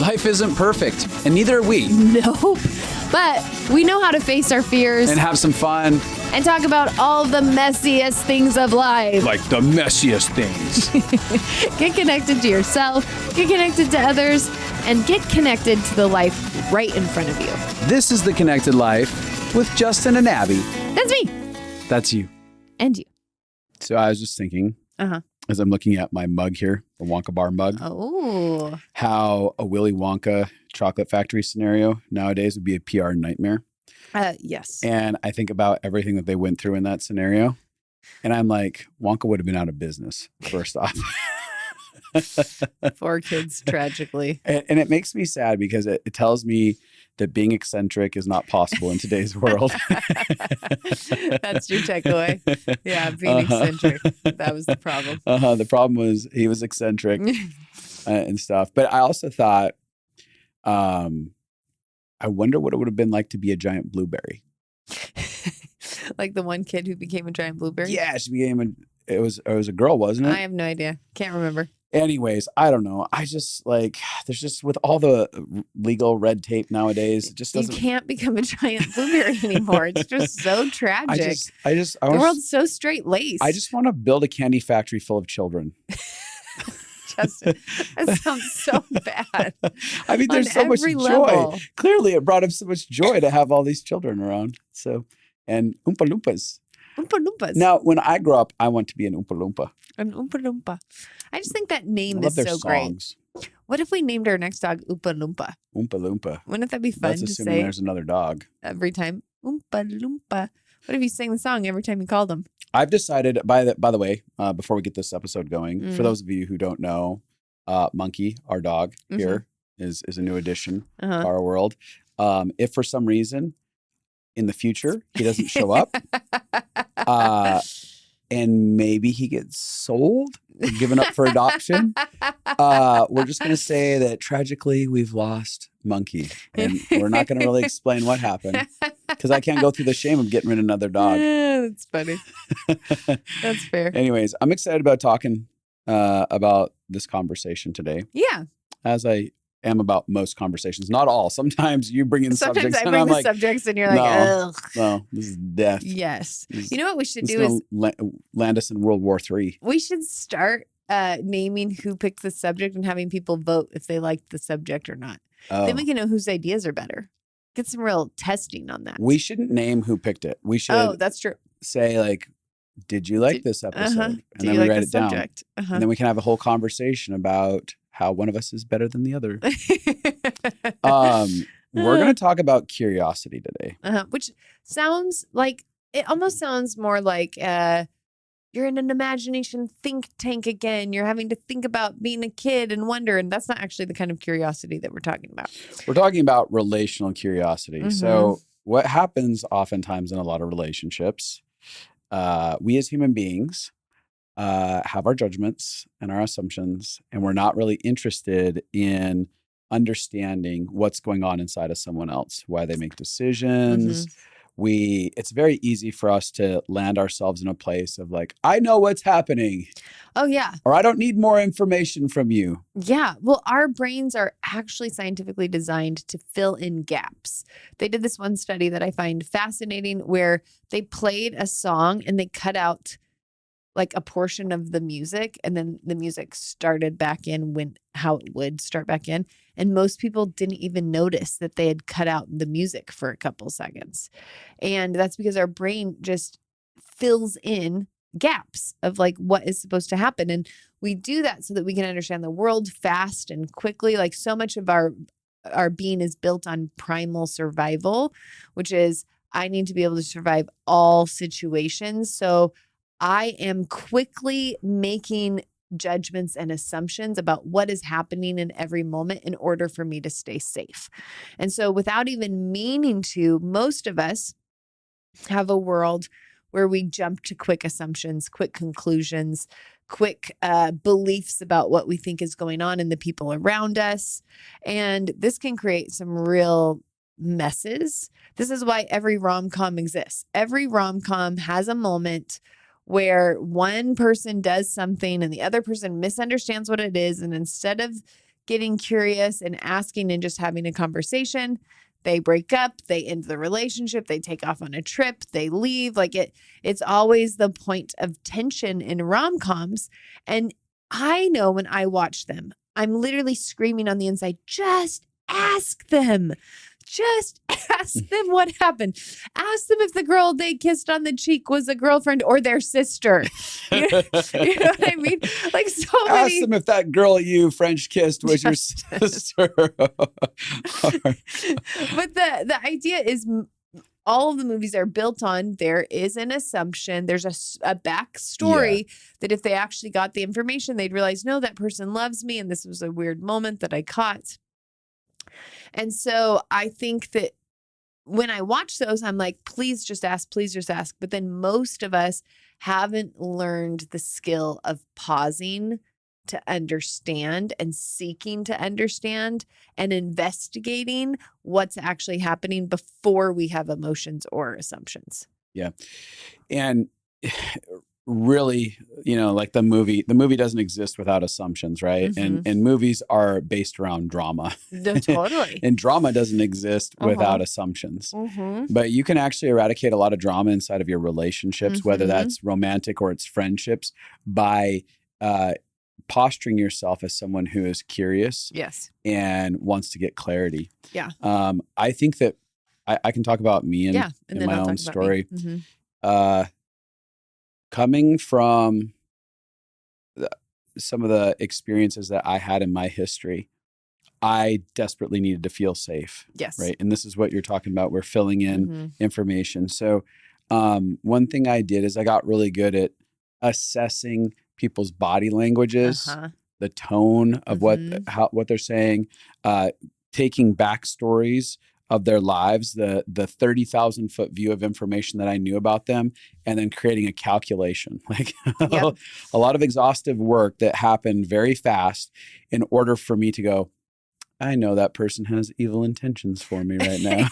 Life isn't perfect, and neither are we. Nope. But we know how to face our fears And have some fun. and talk about all the messiest things of life. Like the messiest things. Get connected to yourself, get connected to others, and get connected to the life right in front of you. This is The Connected Life with Justin and Abby. That's me. That's you. And you. So I was just thinking, as I'm looking at my mug here, the Wonka bar mug, how a Willy Wonka chocolate factory scenario nowadays would be a PR nightmare. Yes. And I think about everything that they went through in that scenario. And I'm like, Wonka would have been out of business, first off. 4 kids, tragically. And it makes me sad because it tells me that being eccentric is not possible in today's world. That's your takeaway. Yeah, being eccentric. That was the problem. The problem was he was eccentric and stuff. But I also thought, I wonder what it would have been like to be a giant blueberry. Like the one kid who became a giant blueberry? Yeah, she became it was a girl, wasn't it? I have no idea. Can't remember. Anyways, I don't know. I just there's just with all the legal red tape nowadays, it just doesn't. You can't become a giant blueberry anymore. It's just so tragic. The world's so straight-laced. I just want to build a candy factory full of children. Justin, that sounds so bad. I mean, there's so much joy. Level. Clearly, it brought him so much joy to have all these children around. So, and Oompa Loompas. Oompa Loompas. Now, when I grow up, I want to be an Oompa Loompa. An Oompa Loompa. I just think that name I love is their so songs. great. What if we named our next dog Oompa Loompa? Oompa Loompa. Wouldn't that be fun That's to assuming say there's another dog. every time? Oompa Loompa. What if you sang the song every time you called him? I've decided, by the way, before we get this episode going, for those of you who don't know, Monkey, our dog here, is a new addition to our world. If for some reason in the future he doesn't show up, and maybe he gets sold or given up for adoption, we're just going to say that tragically we've lost Monkey, and we're not going to really explain what happened because I can't go through the shame of getting rid of another dog. That's funny. That's fair. Anyways, I'm excited about talking about this conversation today. Yeah. As I am about most conversations. Not all. Sometimes you bring in Sometimes subjects I and bring I'm the like, subjects and you're like, ugh. no, this is death. Yes. This, you know what we should do is land us in World War III. we should start naming who picked the subject and having people vote if they liked the subject or not. Oh. Then we can know whose ideas are better. Get some real testing on that. We shouldn't name who picked it. We should Oh, that's true. say like, did you like this episode? And Do then you we like write the it down. subject? And then we can have a whole conversation about how one of us is better than the other. We're going to talk about curiosity today. Which sounds like, it almost sounds more like you're in an imagination think tank again. You're having to think about being a kid and wonder. And that's not actually the kind of curiosity that we're talking about. We're talking about relational curiosity. So what happens oftentimes in a lot of relationships, we as human beings have our judgments and our assumptions, and we're not really interested in understanding what's going on inside of someone else, why they make decisions. It's very easy for us to land ourselves in a place of like, I know what's happening. Oh, yeah. Or I don't need more information from you. Yeah. Well, our brains are actually scientifically designed to fill in gaps. They did this one study that I find fascinating where they played a song and they cut out like a portion of the music, and then the music started back in how it would start back in. And most people didn't even notice that they had cut out the music for a couple seconds. And that's because our brain just fills in gaps of like what is supposed to happen. And we do that so that we can understand the world fast and quickly. Like so much of our being is built on primal survival, which is I need to be able to survive all situations. So I am quickly making judgments and assumptions about what is happening in every moment in order for me to stay safe. And so without even meaning to, most of us have a world where we jump to quick assumptions, quick conclusions, quick beliefs about what we think is going on in the people around us. And this can create some real messes. This is why every rom-com exists. Every rom-com has a moment where one person does something and the other person misunderstands what it is. And instead of getting curious and asking and just having a conversation. They break up, they end the relationship, they take off on a trip, they leave. Like it's always the point of tension in rom-coms. And I know when I watch them, I'm literally screaming on the inside, just ask them. Just ask them what happened. Ask them if the girl they kissed on the cheek was a girlfriend or their sister. You know what I mean? Like so Ask many. them if that girl you French kissed was your sister. But the idea is all of the movies are built on there is an assumption. There's a backstory that if they actually got the information, they'd realize, no, that person loves me. And this was a weird moment that I caught. And so I think that when I watch those, I'm like, please just ask, please just ask. But then most of us haven't learned the skill of pausing to understand and seeking to understand and investigating what's actually happening before we have emotions or assumptions. Yeah. And really, like the movie doesn't exist without assumptions, right? Mhm. And movies are based around drama. Totally. And drama doesn't exist without assumptions. Mm-hmm. But you can actually eradicate a lot of drama inside of your relationships, whether Mhm. that's romantic or it's friendships, by posturing yourself as someone who is curious Yes. and wants to get clarity. Yeah. I think that I can talk about me And in then my I'll own talk about story. me. Mhm. Coming from some of the experiences that I had in my history, I desperately needed to feel safe. Yes. Right. And this is what you're talking about. We're filling in Mhm. information. So one thing I did is I got really good at assessing people's body languages, Uh-huh. the tone of Mhm. what they're saying, taking backstories of their lives, the 30,000 foot view of information that I knew about them, and then creating a calculation, like Yep. a lot of exhaustive work that happened very fast in order for me to go, I know that person has evil intentions for me right now.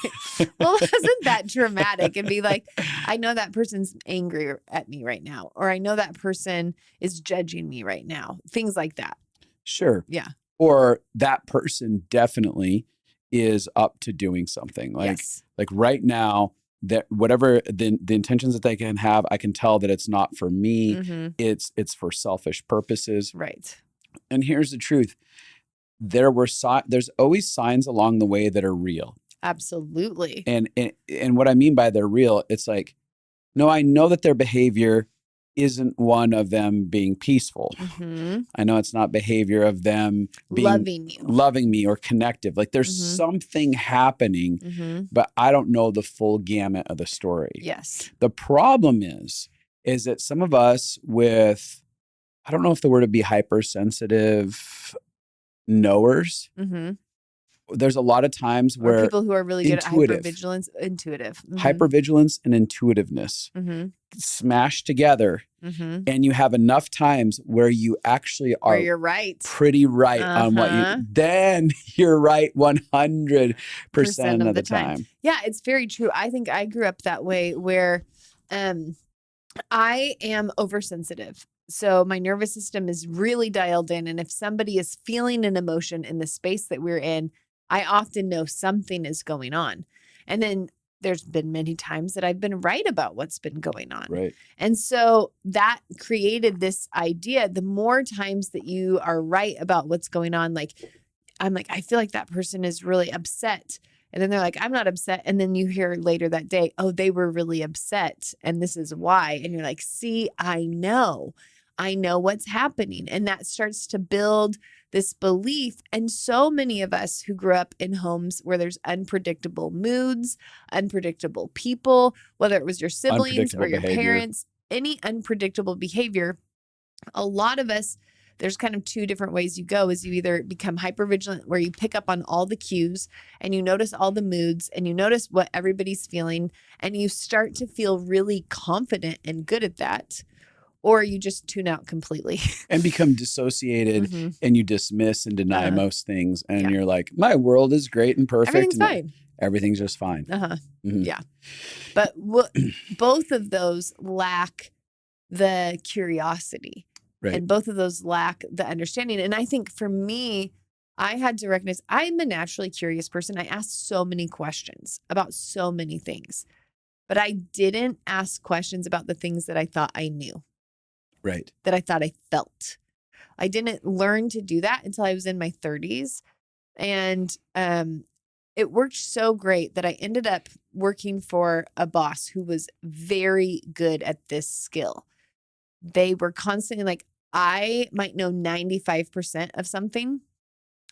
Well, wasn't that dramatic? And be like, I know that person's angry at me right now, or I know that person is judging me right now. Things like that. Sure. Yeah. Or that person definitely is up to doing something. Like right now, that whatever the intentions that they can have, I can tell that it's not for me. Mhm. It's for selfish purposes. Right. And here's the truth. There's always signs along the way that are real. Absolutely. And what I mean by they're real, it's like, no, I know that their behavior isn't one of them being peaceful. Mhm. I know it's not behavior of them being loving me or connective. Like there's something happening, but I don't know the full gamut of the story. Yes. The problem is that some of us with, I don't know if the word would be hypersensitive knowers. There's a lot of times where people who are really good at hypervigilance, intuitive. Hypervigilance and intuitiveness smash together, and you have enough times where you actually are where you're right, pretty right on what then you're right 100% of the time. Yeah, it's very true. I think I grew up that way where I am oversensitive. So my nervous system is really dialed in. And if somebody is feeling an emotion in the space that we're in, I often know something is going on. And then there's been many times that I've been right about what's been going on. Right. And so that created this idea. The more times that you are right about what's going on, like, I'm like, I feel like that person is really upset. And then they're like, I'm not upset. And then you hear later that day, oh, they were really upset. And this is why. And you're like, see, I know what's happening. And that starts to build this belief. And so many of us who grew up in homes where there's unpredictable moods, unpredictable people, whether it was your siblings or your parents, any unpredictable behavior, a lot of us, there's kind of two different ways you go. Is you either become hypervigilant, where you pick up on all the cues and you notice all the moods and you notice what everybody's feeling and you start to feel really confident and good at that. Or you just tune out completely. And become dissociated and you dismiss and deny most things. And you're like, my world is great and perfect. Everything's fine. Everything's just fine. Yeah. But both of those lack the curiosity. Right. And both of those lack the understanding. And I think for me, I had to recognize I'm a naturally curious person. I asked so many questions about so many things, but I didn't ask questions about the things that I thought I knew, Right. that I thought I felt. I didn't learn to do that until I was in my 30s. And it worked so great that I ended up working for a boss who was very good at this skill. They were constantly like, I might know 95% of something.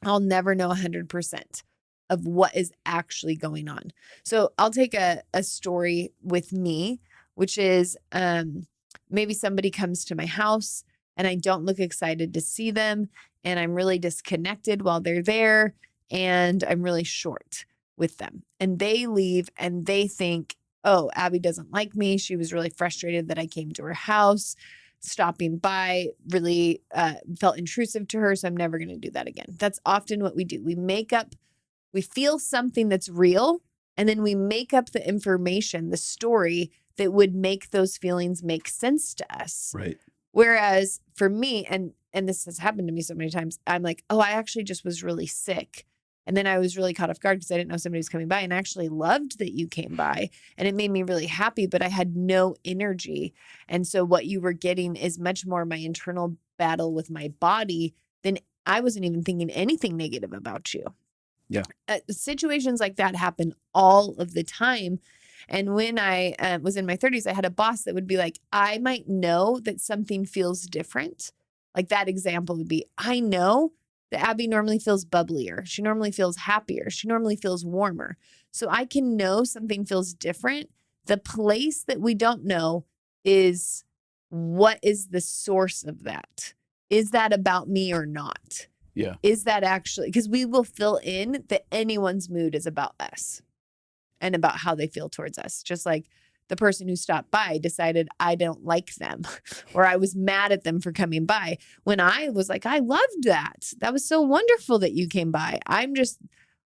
I'll never know 100% of what is actually going on. So I'll take a story with me, which is maybe somebody comes to my house and I don't look excited to see them, and I'm really disconnected while they're there, and I'm really short with them. And they leave and they think, oh, Abby doesn't like me. She was really frustrated that I came to her house. Stopping by really felt intrusive to her, so I'm never going to do that again. That's often what we do. We feel something that's real, and then we make up the information, the story that would make those feelings make sense to us. Right. Whereas for me, and this has happened to me so many times, I'm like, oh, I actually just was really sick. And then I was really caught off guard because I didn't know somebody was coming by, and I actually loved that you came by, and it made me really happy, but I had no energy. And so what you were getting is much more my internal battle with my body than I wasn't even thinking anything negative about you. Yeah. Situations like that happen all of the time. And when I was in my 30s, I had a boss that would be like, I might know that something feels different. Like that example would be, I know that Abby normally feels bubblier. She normally feels happier. She normally feels warmer. So I can know something feels different. The place that we don't know is, what is the source of that? Is that about me or not? Yeah. Is that actually, because we will fill in that anyone's mood is about us and about how they feel towards us. Just like the person who stopped by decided I don't like them, or I was mad at them for coming by, when I was like, I loved that. That was so wonderful that you came by. I'm just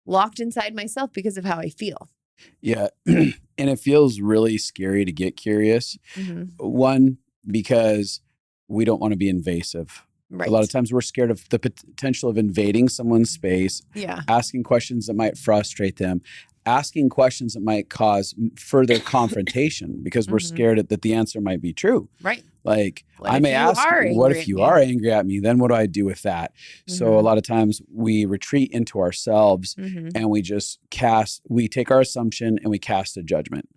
locked inside myself because of how I feel. Yeah. And it feels really scary to get curious. Mm-hmm. One, because we don't want to be invasive. Right. A lot of times we're scared of the potential of invading someone's space, Yeah. asking questions that might frustrate them, asking questions that might cause further confrontation because we're scared that the answer might be true. Right. Like, What I if may you ask, are what angry if at you me? are angry at me? Then what do I do with that? So a lot of times we retreat into ourselves and we take our assumption and we cast a judgment.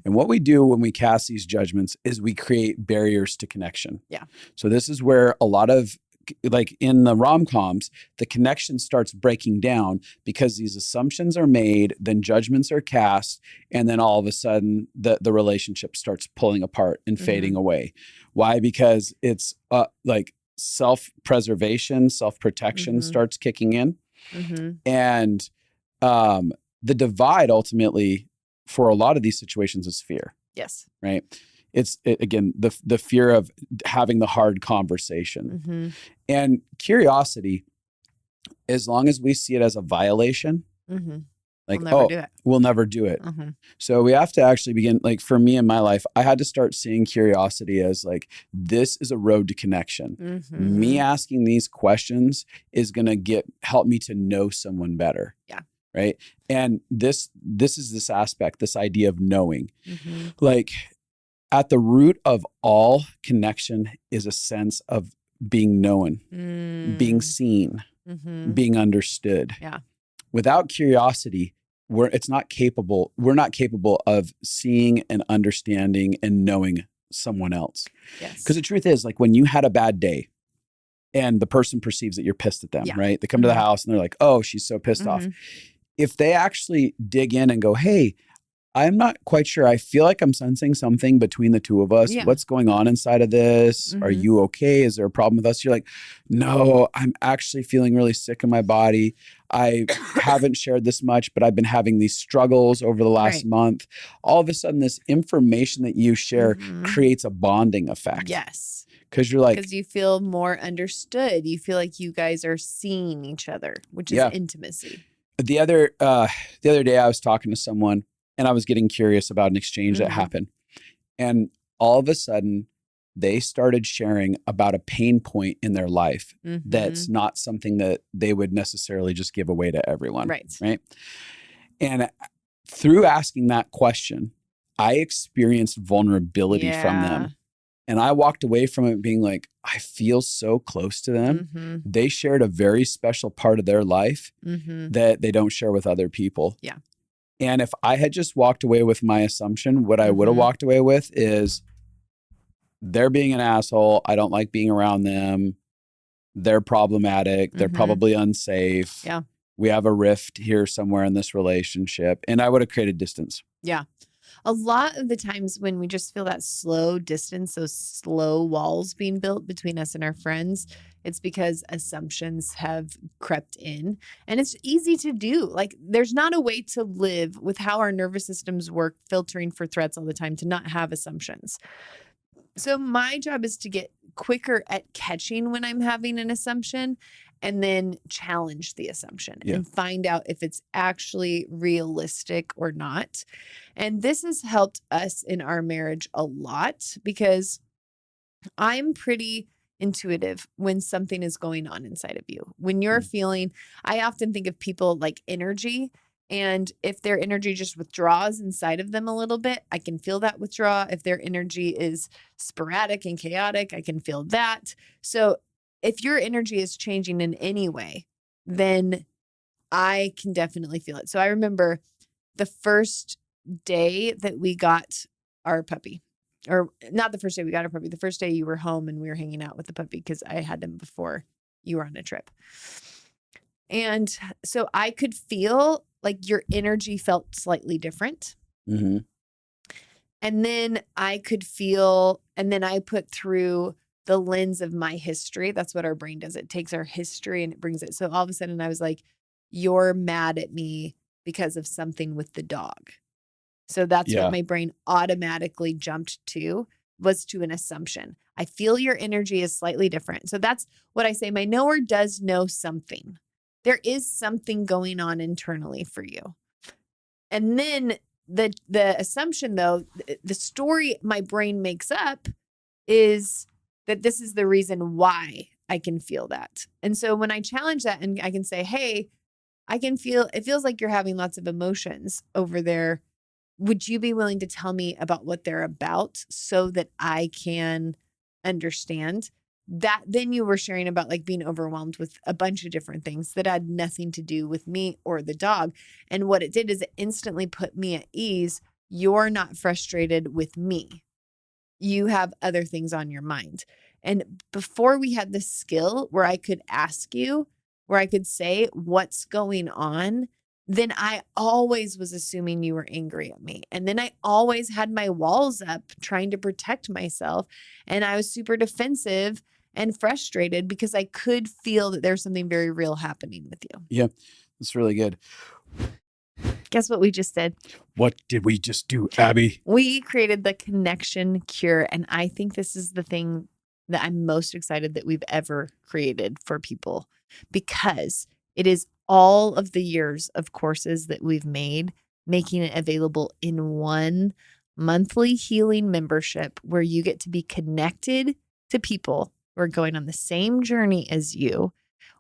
And what we do when we cast these judgments is we create barriers to connection. Yeah. So this is where a lot of, like in the rom-coms, the connection starts breaking down because these assumptions are made, then judgments are cast, and then all of a sudden the relationship starts pulling apart and fading away. Why? Because it's like self-preservation, self-protection starts kicking in. And the divide ultimately for a lot of these situations is fear. Yes. Right. Again, the fear of having the hard conversation and curiosity, as long as we see it as a violation, like, we'll never do it. So we have to actually begin, like for me in my life, I had to start seeing curiosity as like, this is a road to connection. Me asking these questions is going to help me to know someone better. Yeah. Right. And this is this aspect, this idea of knowing, like, at the root of all connection is a sense of being known, being seen, being understood. Yeah. Without curiosity, we're not capable of seeing and understanding and knowing someone else. Yes. Because the truth is, like, when you had a bad day and the person perceives that you're pissed at them, right? They come to the house and they're like, oh, she's so pissed off. If they actually dig in and go, hey, I'm not quite sure. I feel like I'm sensing something between the two of us. Yeah. What's going on inside of this? Are you okay? Is there a problem with us? You're like, no, I'm actually feeling really sick in my body. I haven't shared this much, but I've been having these struggles over the last month. All of a sudden, this information that you share creates a bonding effect. Yes. Because you're like, because you feel more understood. You feel like you guys are seeing each other, which is intimacy. The other day I was talking to someone and I was getting curious about an exchange that happened. And all of a sudden they started sharing about a pain point in their life that's not something that they would necessarily just give away to everyone. Right. And through asking that question, I experienced vulnerability from them. And I walked away from it being like, I feel so close to them. They shared a very special part of their life that they don't share with other people. Yeah. And if I had just walked away with my assumption, what I would have walked away with is they're being an asshole. I don't like being around them. They're problematic. They're probably unsafe. Yeah. We have a rift here somewhere in this relationship. And I would have created distance. Yeah. A lot of the times when we just feel that slow distance, those slow walls being built between us and our friends, it's because assumptions have crept in. And it's easy to do. Like, there's not a way to live with how our nervous systems work, filtering for threats all the time, to not have assumptions. So my job is to get quicker at catching when I'm having an assumption and then challenge the assumption and find out if it's actually realistic or not. And this has helped us in our marriage a lot because I'm pretty intuitive when something is going on inside of you. When you're feeling, I often think of people like energy. And if their energy just withdraws inside of them a little bit, I can feel that withdraw. If their energy is sporadic and chaotic, I can feel that. So if your energy is changing in any way, then I can definitely feel it. So I remember the first day that we got our puppy, or not the first day we got our puppy, the first day you were home and we were hanging out with the puppy because I had him before you were on a trip. And so I could feel like your energy felt slightly different. And then I could feel, and then I put through the lens of my history. That's what our brain does. It takes our history and it brings it. So all of a sudden I was like, you're mad at me because of something with the dog. So that's what my brain automatically jumped to, was to an assumption. I feel your energy is slightly different. So that's what I say. My knower does know something. There is something going on internally for you. And then the assumption, though, the story my brain makes up is that this is the reason why I can feel that. And so when I challenge that and I can say, hey, I can feel, it feels like you're having lots of emotions over there. Would you be willing to tell me about what they're about so that I can understand? That then you were sharing about like being overwhelmed with a bunch of different things that had nothing to do with me or the dog. And what it did is it instantly put me at ease. You're not frustrated with me. You have other things on your mind. And before we had this skill where I could ask you, where I could say what's going on, then I always was assuming you were angry at me. And then I always had my walls up trying to protect myself. And I was super defensive and frustrated because I could feel that there's something very real happening with you. Yeah, that's really good. Guess what we just did? What did we just do, Abby? We created the connection cure. And I think this is the thing that I'm most excited that we've ever created for people, because it is all of the years of courses that we've made, making it available in one monthly healing membership where you get to be connected to people who are going on the same journey as you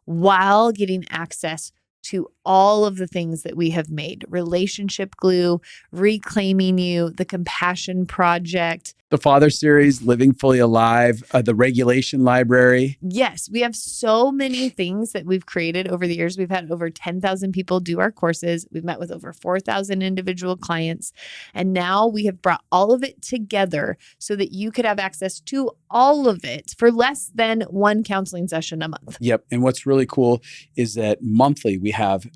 while getting access to all of the things that we have made: relationship glue, reclaiming you, the compassion project, the Father series, living fully alive, the regulation library. Yes, we have so many things that we've created over the years. We've had over 10,000 people do our courses. We've met with over 4,000 individual clients. And now we have brought all of it together so that you could have access to all of it for less than one counseling session a month. Yep. And what's really cool is that monthly we have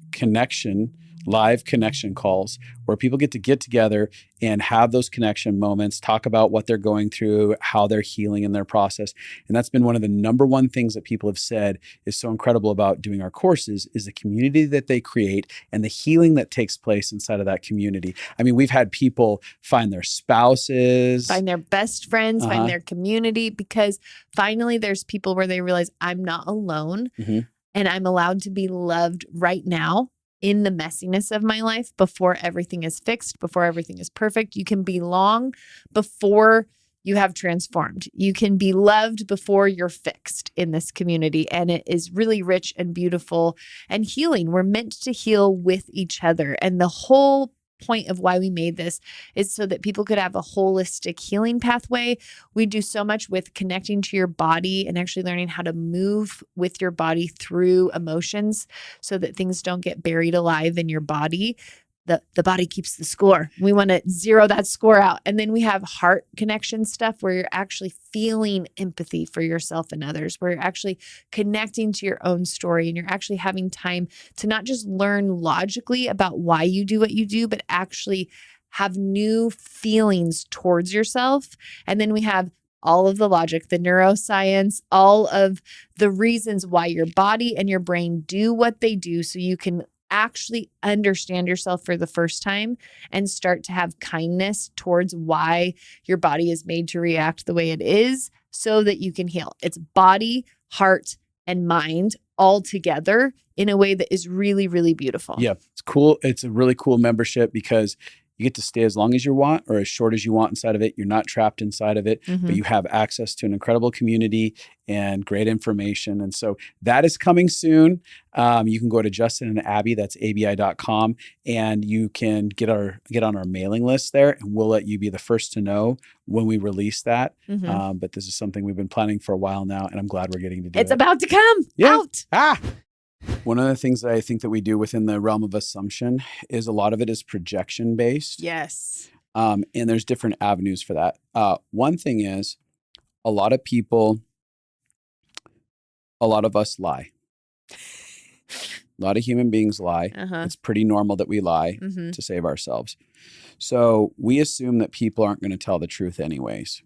live connection calls where people get together and have those connection moments, talk about what they're going through, how they're healing in their process. And that's been one of the number one things that people have said is so incredible about doing our courses is the community that they create and the healing that takes place inside of that community. I mean, we've had people find their spouses, find their best friends, find their community, because finally there's people where they realize I'm not alone and I'm allowed to be loved right now in the messiness of my life before everything is fixed, before everything is perfect. You can belong before you have transformed. You can be loved before you're fixed in this community. And it is really rich and beautiful and healing. We're meant to heal with each other. And the whole point of why we made this is so that people could have a holistic healing pathway. We do so much with connecting to your body and actually learning how to move with your body through emotions so that things don't get buried alive in your body. The body keeps the score. We want to zero that score out. And then we have heart connection stuff where you're actually feeling empathy for yourself and others, where you're actually connecting to your own story and you're actually having time to not just learn logically about why you do what you do, but actually have new feelings towards yourself. And then we have all of the logic, the neuroscience, all of the reasons why your body and your brain do what they do so you can actually understand yourself for the first time and start to have kindness towards why your body is made to react the way it is so that you can heal. It's body, heart, and mind all together in a way that is really, really beautiful. Yeah, it's cool. It's a really cool membership because you get to stay as long as you want or as short as you want inside of it. You're not trapped inside of it, but you have access to an incredible community and great information. And so that is coming soon. You can go to Justin and Abby, that's abi.com, and you can get on our mailing list there, and we'll let you be the first to know when we release that. But this is something we've been planning for a while now, and I'm glad we're getting to do it. It's about to come out. One of the things that I think that we do within the realm of assumption is a lot of it is projection based. Yes. And there's different avenues for that. One thing is a lot of us lie. A lot of human beings lie. It's pretty normal that we lie to save ourselves. So we assume that people aren't going to tell the truth anyways.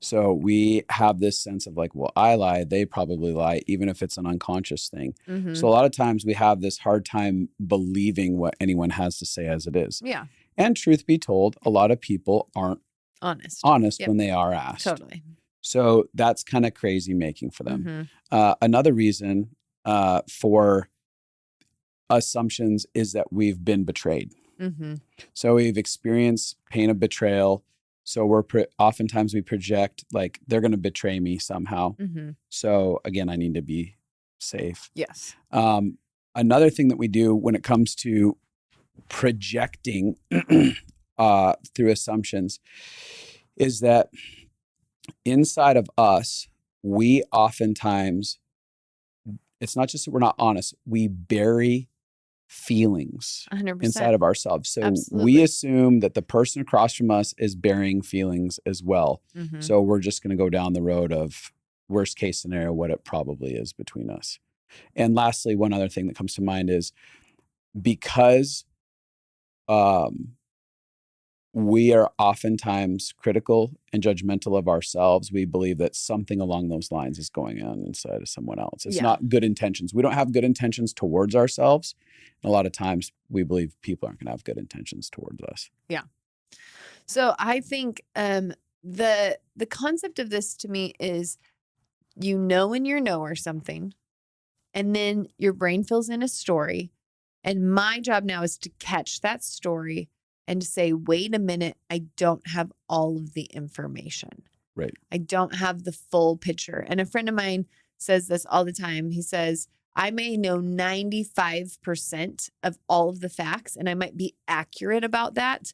So we have this sense of like, well, I lie, they probably lie, even if it's an unconscious thing. So a lot of times we have this hard time believing what anyone has to say as it is. Yeah. And truth be told, a lot of people aren't honest when they are asked. Totally. So that's kind of crazy making for them. Another reason for assumptions is that we've been betrayed. So we've experienced pain of betrayal. So oftentimes we project like they're going to betray me somehow. So again, I need to be safe. Yes. Another thing that we do when it comes to projecting through assumptions is that inside of us, we oftentimes, it's not just that we're not honest, we bury feelings 100%. Inside of ourselves. So Absolutely. We assume that the person across from us is burying feelings as well. So we're just going to go down the road of worst case scenario, what it probably is between us. And lastly, one other thing that comes to mind is because we are oftentimes critical and judgmental of ourselves, we believe that something along those lines is going on inside of someone else. It's not good intentions. We don't have good intentions towards ourselves. And a lot of times we believe people aren't going to have good intentions towards us. Yeah. So I think the concept of this to me is when you know or something, and then your brain fills in a story. And my job now is to catch that story and to say, wait a minute, I don't have all of the information. Right. I don't have the full picture. And a friend of mine says this all the time. He says, I may know 95% of all of the facts, and I might be accurate about that.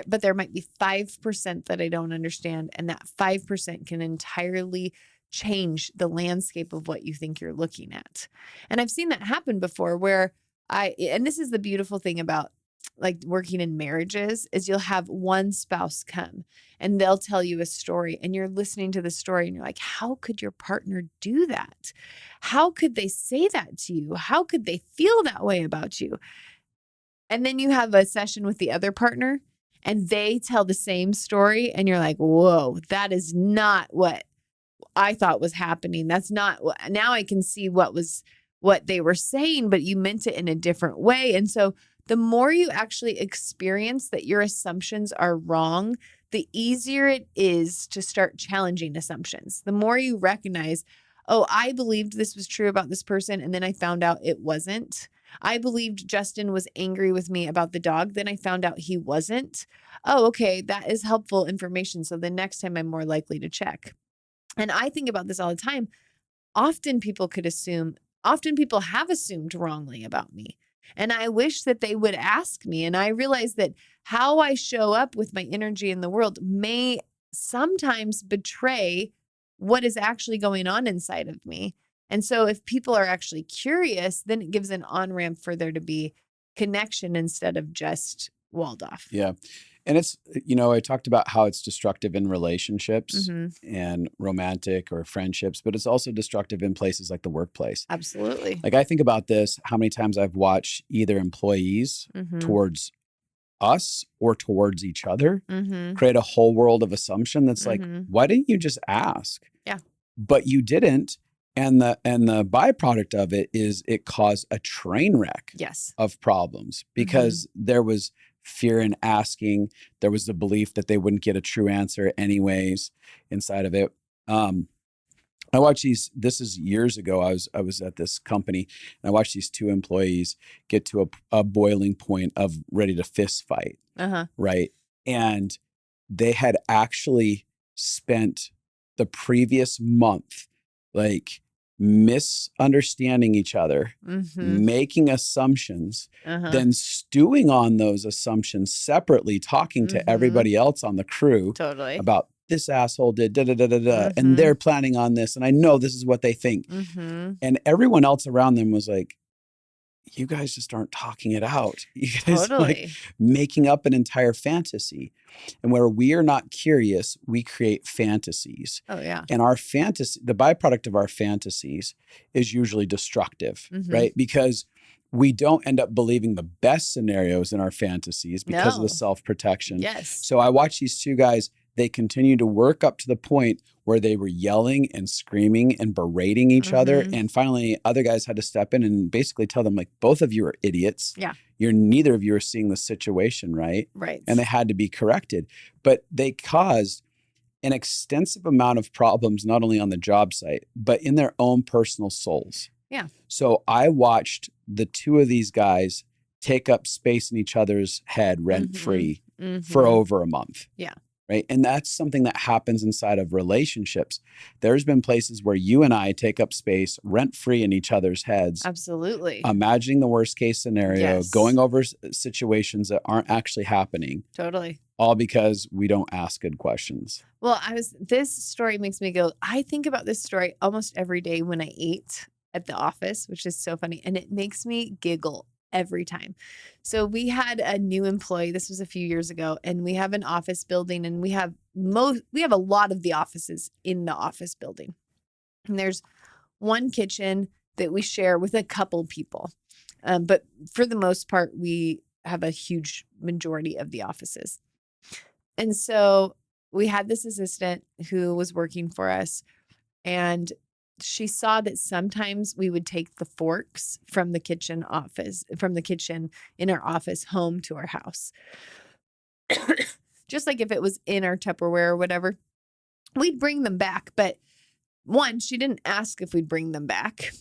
But there might be 5% that I don't understand. And that 5% can entirely change the landscape of what you think you're looking at. And I've seen that happen before where and this is the beautiful thing about like working in marriages is you'll have one spouse come and they'll tell you a story and you're listening to the story and you're like, how could your partner do that? How could they say that to you? How could they feel that way about you? And then you have a session with the other partner and they tell the same story and you're like, whoa, that is not what I thought was happening. That's not what, now I can see what they were saying, but you meant it in a different way. And so the more you actually experience that your assumptions are wrong, the easier it is to start challenging assumptions. The more you recognize, oh, I believed this was true about this person, and then I found out it wasn't. I believed Justin was angry with me about the dog. Then I found out he wasn't. Oh, okay. That is helpful information. So the next time I'm more likely to check. And I think about this all the time. Often people have assumed wrongly about me. And I wish that they would ask me. And I realize that how I show up with my energy in the world may sometimes betray what is actually going on inside of me. And so if people are actually curious, then it gives an on-ramp for there to be connection instead of just walled off. Yeah. And it's, I talked about how it's destructive in relationships Mm-hmm. and romantic or friendships, but it's also destructive in places like the workplace. Absolutely. Like I think about this, how many times I've watched either employees Mm-hmm. towards us or towards each other Mm-hmm. create a whole world of assumption that's like, Mm-hmm. why didn't you just ask? Yeah. But you didn't. And the byproduct of it is it caused a train wreck Yes. of problems because there was fear in asking. There was the belief that they wouldn't get a true answer anyways inside of it. I watched this is years ago. I was at this company and I watched these two employees get to a boiling point of ready to fist fight. Right. And they had actually spent the previous month like misunderstanding each other, making assumptions, then stewing on those assumptions separately, talking to everybody else on the crew about this asshole did da da da da da, and they're planning on this, and I know this is what they think. And everyone else around them was like, you guys just aren't talking it out. You guys are like making up an entire fantasy. And where we are not curious, we create fantasies. Oh, yeah. And our fantasy, the byproduct of our fantasies is usually destructive, right? Because we don't end up believing the best scenarios in our fantasies because of the self-protection. Yes. So I watch these two guys, they continue to work up to the point where they were yelling and screaming and berating each other. And finally, other guys had to step in and basically tell them, like, both of you are idiots. Yeah. Neither of you are seeing the situation right. Right. And they had to be corrected. But they caused an extensive amount of problems, not only on the job site, but in their own personal souls. Yeah. So I watched the two of these guys take up space in each other's head rent-free for over a month. Yeah. Right. And that's something that happens inside of relationships. There's been places where you and I take up space rent-free in each other's heads. Absolutely. Imagining the worst case scenario, Yes. going over situations that aren't actually happening. Totally. All because we don't ask good questions. Well, this story makes me go, I think about this story almost every day when I eat at the office, which is so funny. And it makes me giggle every time. So we had a new employee. This was a few years ago, and we have an office building, and we have a lot of the offices in the office building. And there's one kitchen that we share with a couple people. But for the most part, we have a huge majority of the offices. And so we had this assistant who was working for us, and she saw that sometimes we would take the forks from the kitchen in our office home to our house. Just like if it was in our Tupperware or whatever, we'd bring them back. But one, she didn't ask if we'd bring them back.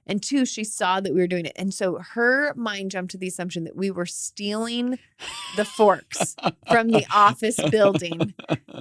And two, she saw that we were doing it. And so her mind jumped to the assumption that we were stealing the forks from the office building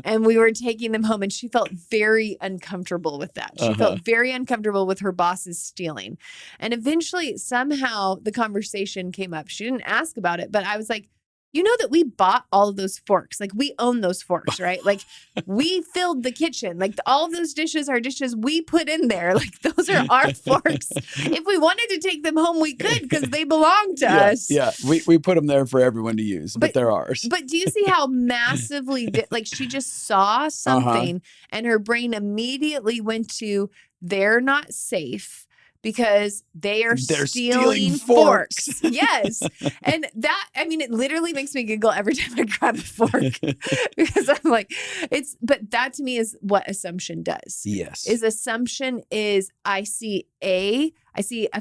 and we were taking them home. And she felt very uncomfortable with that. She felt very uncomfortable with her bosses stealing. And eventually, somehow the conversation came up. She didn't ask about it, but I was like, you know that we bought all of those forks. Like, we own those forks, right? Like, we filled the kitchen. Like, all of those dishes are dishes we put in there. Like, those are our forks. If we wanted to take them home, we could because they belong to us. Yeah, we put them there for everyone to use, but they're ours. But do you see how massively, like, she just saw something and her brain immediately went to, they're not safe. Because they're stealing forks. Yes. And that, I mean, it literally makes me giggle every time I grab a fork because I'm like, but that to me is what assumption does. Yes. Assumption is I see a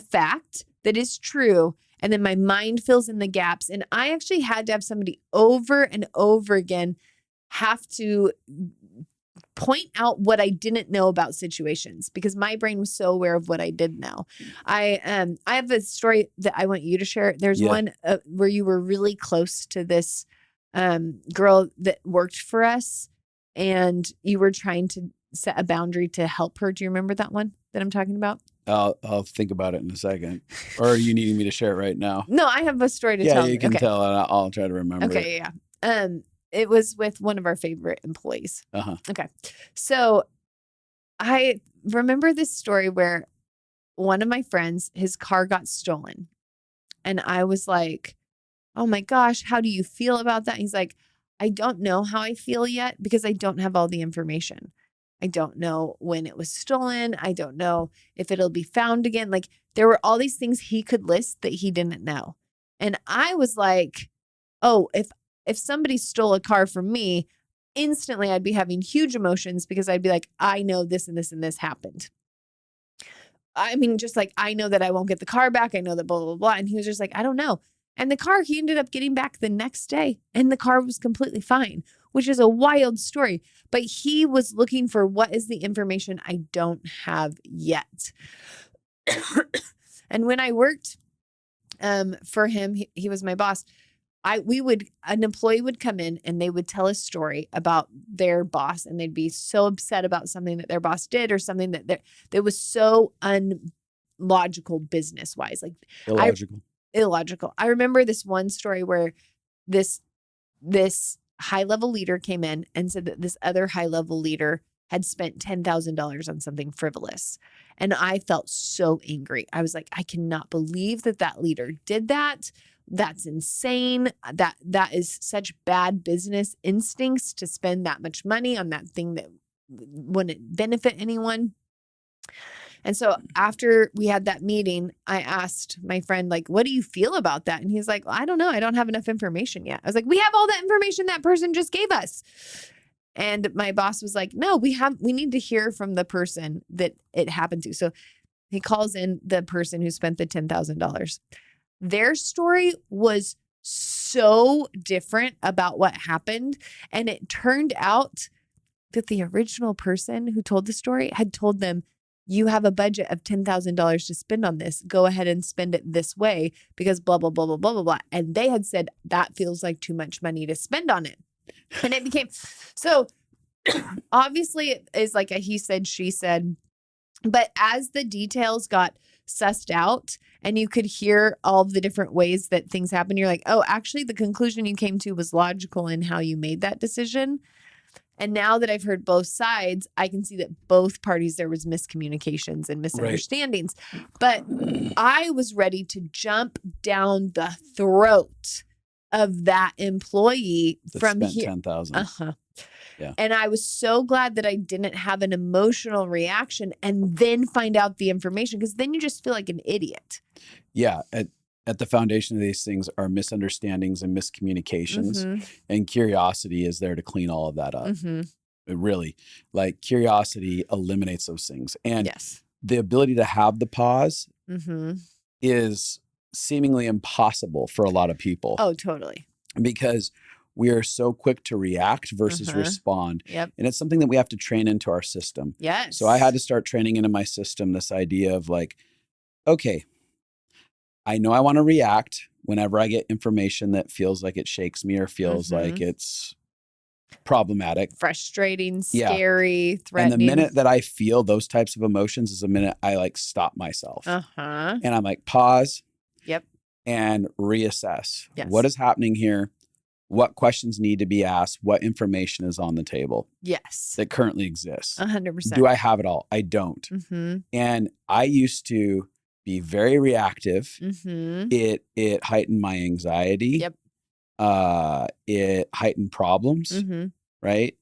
fact that is true. And then my mind fills in the gaps. And I actually had to have somebody over and over again have to point out what I didn't know about situations because my brain was so aware of what I did know. I have a story that I want you to share. There's one where you were really close to this girl that worked for us and you were trying to set a boundary to help her. Do you remember that one that I'm talking about? I'll think about it in a second. Or are you needing me to share it right now? No, I have a story to tell. Yeah, you can tell and I'll try to remember. Okay, yeah. It was with one of our favorite employees. Okay. So I remember this story where one of my friends, his car got stolen. And I was like, oh my gosh, how do you feel about that? He's like, I don't know how I feel yet because I don't have all the information. I don't know when it was stolen. I don't know if it'll be found again. Like there were all these things he could list that he didn't know. And I was like, oh, if somebody stole a car from me, instantly I'd be having huge emotions because I'd be like, I know this and this and this happened. I mean, just like, I know that I won't get the car back. I know that blah, blah, blah. And he was just like, I don't know. And the car, he ended up getting back the next day and the car was completely fine, which is a wild story. But he was looking for what is the information I don't have yet. And when I worked for him, he was my boss. An employee would come in and they would tell a story about their boss and they'd be so upset about something that their boss did or something that was so unlogical business wise, like illogical. I remember this one story where this high level leader came in and said that this other high level leader had spent $10,000 on something frivolous. And I felt so angry. I was like, I cannot believe that leader did that. That's insane. That is such bad business instincts to spend that much money on that thing that wouldn't benefit anyone. And so after we had that meeting, I asked my friend, like, what do you feel about that? And he's like, well, I don't know. I don't have enough information yet. I was like, we have all that information that person just gave us. And my boss was like, no, we need to hear from the person that it happened to. So he calls in the person who spent the $10,000. Their story was so different about what happened. And it turned out that the original person who told the story had told them, you have a budget of $10,000 to spend on this. Go ahead and spend it this way because blah, blah, blah, blah, blah, blah, blah. And they had said that feels like too much money to spend on it. And it became, so obviously it is like a he said, she said, but as the details got sussed out and you could hear all the different ways that things happen, you're like, oh, actually the conclusion you came to was logical in how you made that decision. And now that I've heard both sides, I can see that both parties, there was miscommunications and misunderstandings. Right. But I was ready to jump down the throat of that employee that from spent here. 10,000. Yeah. And I was so glad that I didn't have an emotional reaction and then find out the information because then you just feel like an idiot. Yeah. At the foundation of these things are misunderstandings and miscommunications, and curiosity is there to clean all of that up. It really, like curiosity eliminates those things. And the ability to have the pause is seemingly impossible for a lot of people. Oh, totally. Because we are so quick to react versus respond. Yep. And it's something that we have to train into our system. Yes. So I had to start training into my system this idea of like, okay, I know I want to react whenever I get information that feels like it shakes me or feels like it's problematic. Frustrating, scary, threatening. And the minute that I feel those types of emotions is the minute I like stop myself. And I'm like, pause. Yep. And reassess. Yes. What is happening here? What questions need to be asked? What information is on the table? Yes. That currently exists? 100%. Do I have it all? I don't. And I used to be very reactive. It heightened my anxiety. Yep. It heightened problems. Right.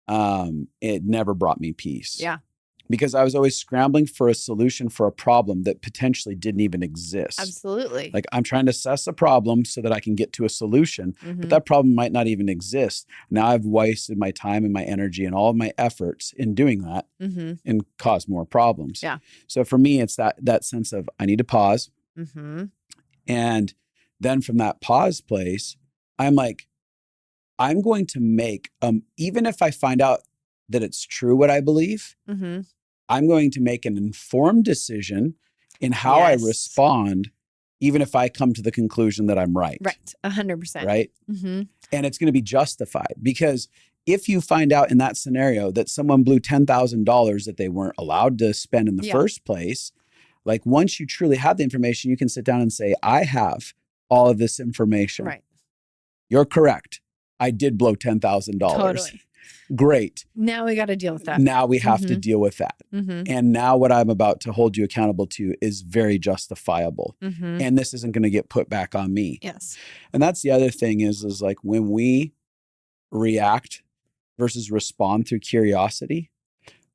It never brought me peace. Yeah. Because I was always scrambling for a solution for a problem that potentially didn't even exist. Absolutely. Like I'm trying to assess a problem so that I can get to a solution, but that problem might not even exist. Now I've wasted my time and my energy and all of my efforts in doing that and caused more problems. Yeah. So for me, it's that sense of I need to pause. And then from that pause place, I'm like, I'm going to make, even if I find out that it's true what I believe. Mm-hmm. I'm going to make an informed decision in how I respond, even if I come to the conclusion that I'm right. Right. 100%. Right. Mm-hmm. And it's going to be justified, because if you find out in that scenario that someone blew $10,000 that they weren't allowed to spend in the first place, like once you truly have the information, you can sit down and say, I have all of this information. Right. You're correct. I did blow $10,000. Totally. Great. Now we got to deal with that. Now we have to deal with that. Mm-hmm. And now what I'm about to hold you accountable to is very justifiable. Mm-hmm. And this isn't going to get put back on me. Yes. And that's the other thing is like when we react versus respond through curiosity,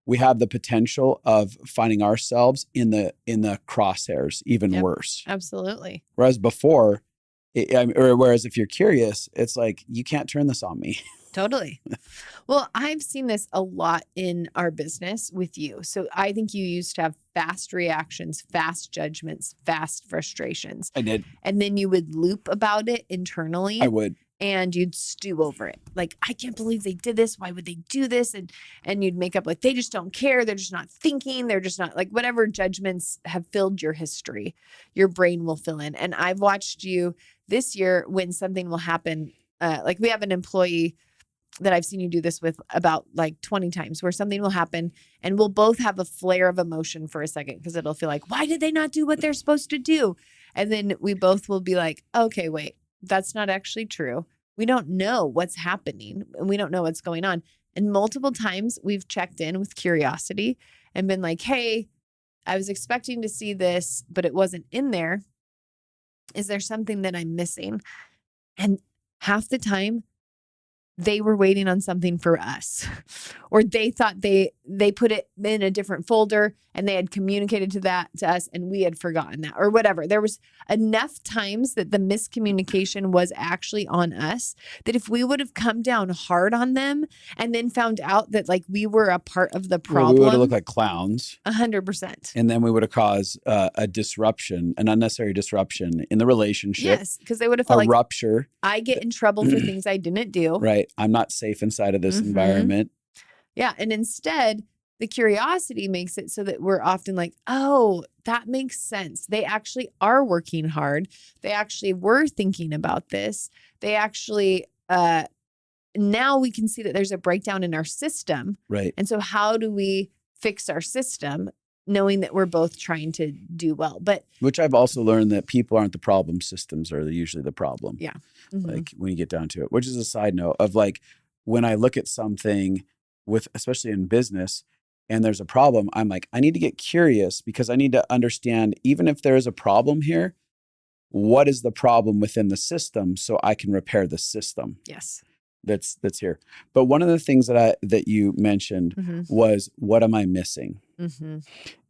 we have the potential of finding ourselves in the crosshairs even worse. Absolutely. Whereas before, whereas if you're curious, it's like, you can't turn this on me. Totally. Well, I've seen this a lot in our business with you. So I think you used to have fast reactions, fast judgments, fast frustrations. I did. And then you would loop about it internally. I would. And you'd stew over it. Like, I can't believe they did this. Why would they do this? And you'd make up like, they just don't care. They're just not thinking. They're just not, like, whatever judgments have filled your history, your brain will fill in. And I've watched you this year when something will happen. Like we have an employee that I've seen you do this with about like 20 times, where something will happen and we'll both have a flare of emotion for a second, because it'll feel like, why did they not do what they're supposed to do? And then we both will be like, okay, wait. That's not actually true. We don't know what's happening and we don't know what's going on. And multiple times we've checked in with curiosity and been like, hey, I was expecting to see this, but it wasn't in there. Is there something that I'm missing? And half the time they were waiting on something for us, or they thought they put it in a different folder and they had communicated to us and we had forgotten that, or whatever. There was enough times that the miscommunication was actually on us, that if we would have come down hard on them and then found out that like we were a part of the problem, we would have looked like clowns. 100%. And then we would have caused a disruption, an unnecessary disruption in the relationship. Yes, because they would have felt like rupture. I get in trouble for things I didn't do. Right. I'm not safe inside of this environment. Yeah. And instead, the curiosity makes it so that we're often like, oh, that makes sense. They actually are working hard. They actually were thinking about this. They actually, now we can see that there's a breakdown in our system. Right. And so how do we fix our system, knowing that we're both trying to do well? But which I've also learned that people aren't the problem, systems are usually the problem. Yeah. Like when you get down to it, which is a side note of like, when I look at something with, especially in business, and there's a problem, I'm like, I need to get curious, because I need to understand, even if there is a problem here, what is the problem within the system so I can repair the system. Yes. That's here. But one of the things that you mentioned was, what am I missing?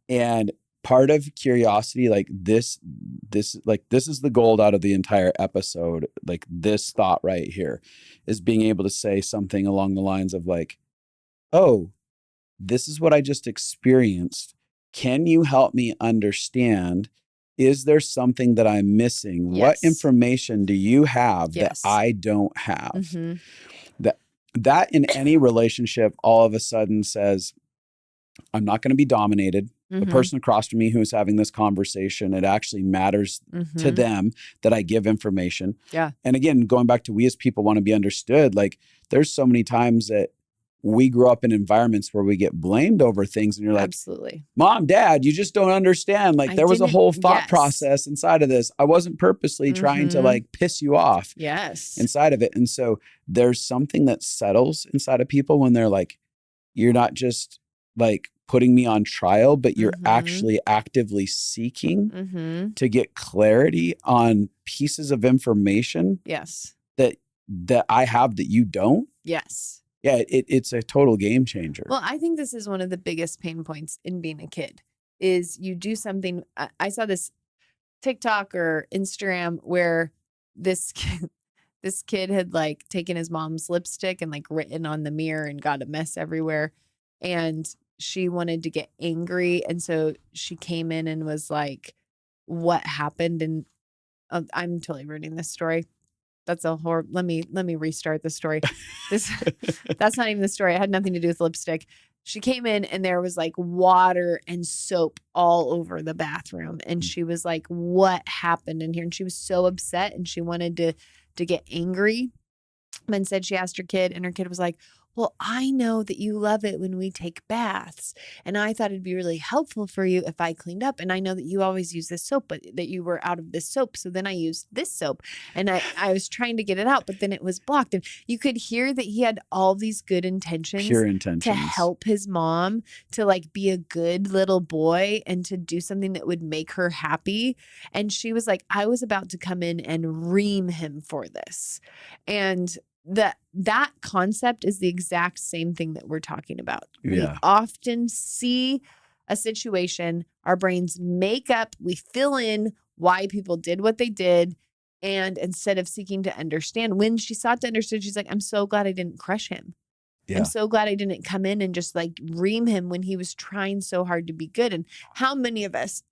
And part of curiosity, like this is the gold out of the entire episode. Like this thought right here is being able to say something along the lines of like, oh, this is what I just experienced. Can you help me understand? Is there something that I'm missing? Yes. What information do you have that I don't have? That in any relationship all of a sudden says, I'm not going to be dominated. The person across from me who's having this conversation, it actually matters to them that I give information. Yeah. And again, going back to, we as people want to be understood. Like there's so many times that we grow up in environments where we get blamed over things, and you're like, absolutely, Mom, Dad, you just don't understand. Like there was a whole thought process inside of this. I wasn't purposely trying to like piss you off inside of it. And so there's something that settles inside of people when they're like, you're not just like putting me on trial, but you're actually actively seeking to get clarity on pieces of information that I have that you don't. Yes. Yeah, it's a total game changer. Well, I think this is one of the biggest pain points in being a kid, is you do something. I saw this TikTok or Instagram where this kid had like taken his mom's lipstick and like written on the mirror and got a mess everywhere. And she wanted to get angry. And so she came in and was like, what happened? And I'm totally ruining this story. That's a horror. Let me restart the story. This that's not even the story. It had nothing to do with lipstick. She came in and there was like water and soap all over the bathroom. And she was like, what happened in here? And she was so upset and she wanted to get angry. And said she asked her kid, and her kid was like, well, I know that you love it when we take baths. And I thought it'd be really helpful for you if I cleaned up. And I know that you always use this soap, but that you were out of this soap. So then I used this soap and I was trying to get it out, but then it was blocked. And you could hear that he had all these good intentions, Pure intentions to help his mom, to like be a good little boy and to do something that would make her happy. And she was like, I was about to come in and ream him for this. And that concept is the exact same thing that we're talking about. We often see a situation, our brains make up, we fill in why people did what they did. And instead of seeking to understand, when she sought to understand, she's like, I'm so glad I didn't crush him. Yeah. I'm so glad I didn't come in and just like ream him when he was trying so hard to be good. And how many of us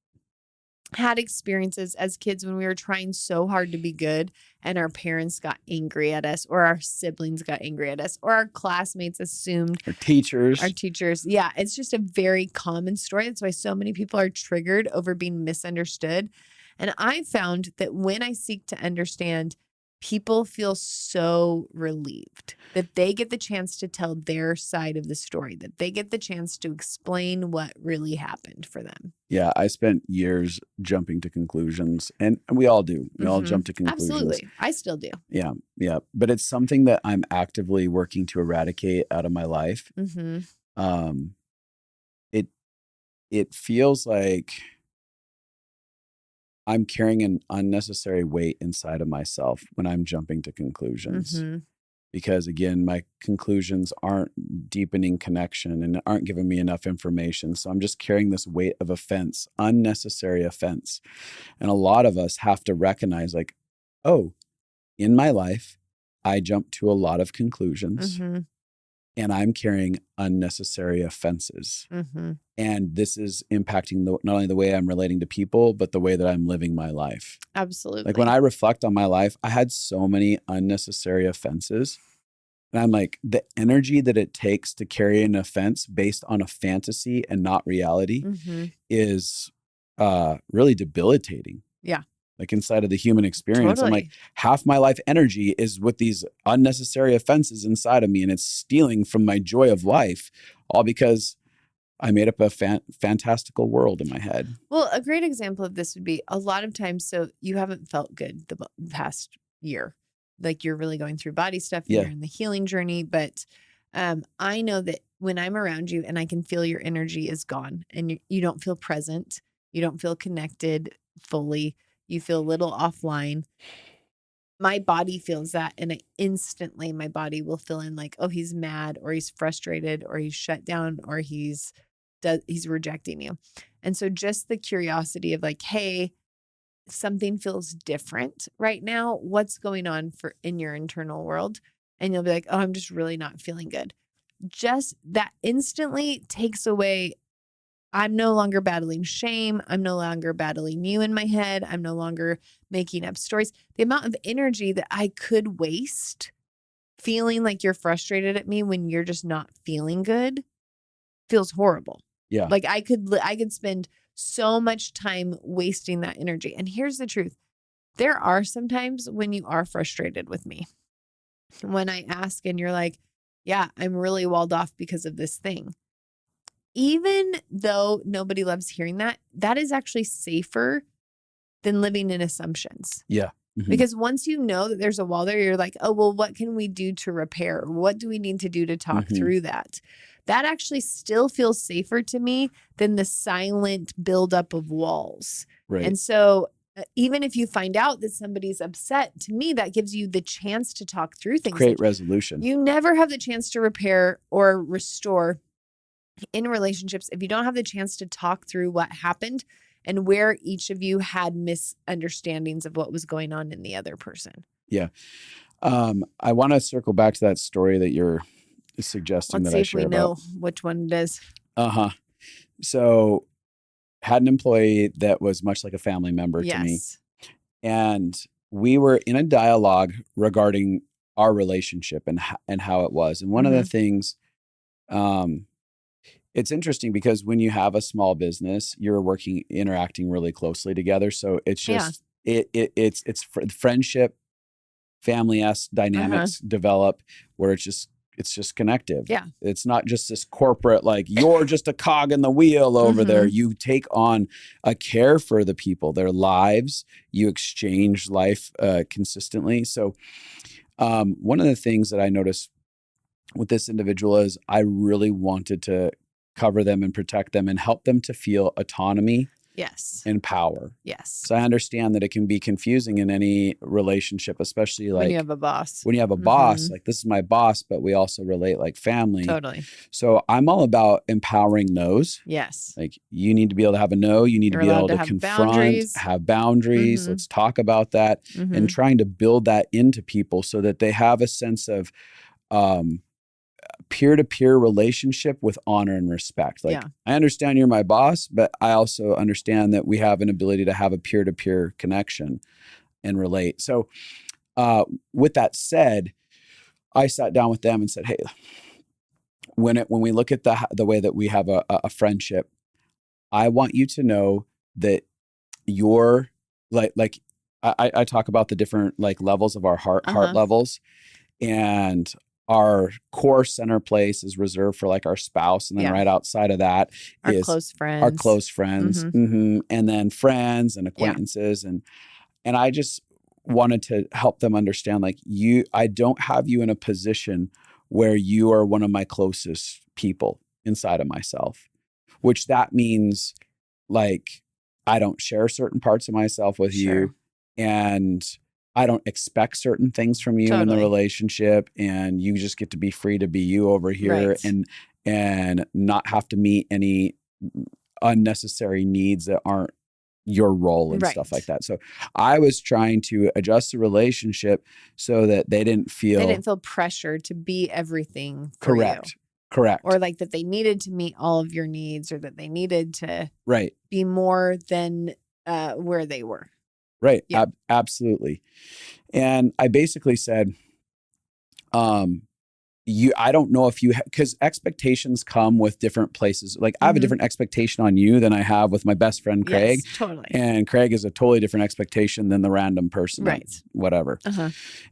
had experiences as kids when we were trying so hard to be good and our parents got angry at us, or our siblings got angry at us, or our classmates assumed, our teachers. Yeah. It's just a very common story. That's why so many people are triggered over being misunderstood. And I found that when I seek to understand, people feel so relieved that they get the chance to tell their side of the story, that they get the chance to explain what really happened for them. Yeah, I spent years jumping to conclusions, and we all do. We all jump to conclusions. Absolutely. I still do. Yeah, yeah. But it's something that I'm actively working to eradicate out of my life. It feels like I'm carrying an unnecessary weight inside of myself when I'm jumping to conclusions. Because again, my conclusions aren't deepening connection and aren't giving me enough information. So I'm just carrying this weight of offense, unnecessary offense. And a lot of us have to recognize like, oh, in my life, I jump to a lot of conclusions and I'm carrying unnecessary offenses. And this is impacting not only the way I'm relating to people, but the way that I'm living my life. Absolutely. Like when I reflect on my life, I had so many unnecessary offenses. And I'm like, the energy that it takes to carry an offense based on a fantasy and not reality is really debilitating. Yeah. Like inside of the human experience, I'm like, half my life energy is with these unnecessary offenses inside of me. And it's stealing from my joy of life, all because I made up a fantastical world in my head. Well, a great example of this would be a lot of times. So you haven't felt good the past year, like you're really going through body stuff and you're in the healing journey. But I know that when I'm around you and I can feel your energy is gone and you don't feel present, you don't feel connected fully, you feel a little offline. My body feels that, and instantly my body will fill in like, oh, he's mad, or he's frustrated, or he's shut down, or he's rejecting you. And so just the curiosity of like, hey, something feels different right now. What's going on in your internal world? And you'll be like, oh, I'm just really not feeling good. Just that instantly takes away. I'm no longer battling shame. I'm no longer battling you in my head. I'm no longer making up stories. The amount of energy that I could waste feeling like you're frustrated at me when you're just not feeling good feels horrible. Yeah. Like I could spend so much time wasting that energy. And here's the truth. There are some times when you are frustrated with me. When I ask and you're like, yeah, I'm really walled off because of this thing. Even though nobody loves hearing that, that is actually safer than living in assumptions. Yeah. Because once you know that there's a wall there, you're like, oh, well, what can we do to repair? What do we need to do to talk through that? That actually still feels safer to me than the silent buildup of walls. Right. And so even if you find out that somebody's upset, to me, that gives you the chance to talk through things. Create resolution. You never have the chance to repair or restore in relationships if you don't have the chance to talk through what happened and where each of you had misunderstandings of what was going on in the other person. Yeah. I want to circle back to that story that you're suggesting. Let's that see I if share we know about. which one it is. So had an employee that was much like a family member to me. And we were in a dialogue regarding our relationship and how it was. And one of the things, it's interesting because when you have a small business, you're interacting really closely together. So it's just, it's friendship, family-esque dynamics develop where it's just connective. Yeah. It's not just this corporate, like you're just a cog in the wheel over there. You take on a care for the people, their lives, you exchange life consistently. So one of the things that I noticed with this individual is I really wanted to cover them and protect them and help them to feel autonomy. Yes. And power. Yes. So I understand that it can be confusing in any relationship, especially like when you have a boss. When you have a boss, like this is my boss, but we also relate like family. Totally. So I'm all about empowering no's. Yes. Like you need to be able to have a no. You need to be able to confront, have boundaries. Let's talk about that and trying to build that into people so that they have a sense of peer-to-peer relationship with honor and respect. Like I understand you're my boss, but I also understand that we have an ability to have a peer-to-peer connection and relate. So with that said, I sat down with them and said, hey, when we look at the way that we have a friendship, I want you to know that you're like I talk about the different like levels of our heart levels, and our core center place is reserved for like our spouse. And then right outside of that is our close friends, and then friends and acquaintances. And I just wanted to help them understand, like I don't have you in a position where you are one of my closest people inside of myself, which that means like, I don't share certain parts of myself with you, and I don't expect certain things from you in the relationship, and you just get to be free to be you over here and not have to meet any unnecessary needs that aren't your role and stuff like that. So I was trying to adjust the relationship so that they didn't feel pressure to be everything for you. Correct. Or like that they needed to meet all of your needs, or that they needed to be more than where they were. Right. Yeah. Absolutely. And I basically said, I don't know if you, because expectations come with different places. Like I have a different expectation on you than I have with my best friend, Craig. Yes, totally. And Craig is a totally different expectation than the random person. Right. Whatever.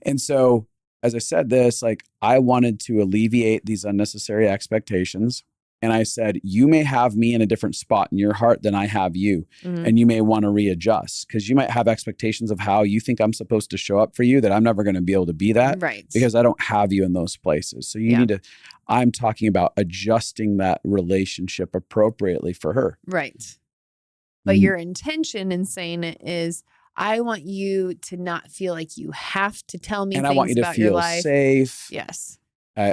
And so as I said this, like I wanted to alleviate these unnecessary expectations. And I said, you may have me in a different spot in your heart than I have you. And you may want to readjust because you might have expectations of how you think I'm supposed to show up for you that I'm never going to be able to be that. Right. Because I don't have you in those places. So you need to, I'm talking about adjusting that relationship appropriately for her. Right. But your intention in saying it is, I want you to not feel like you have to tell me things about your life. And I want you to feel safe. Yes.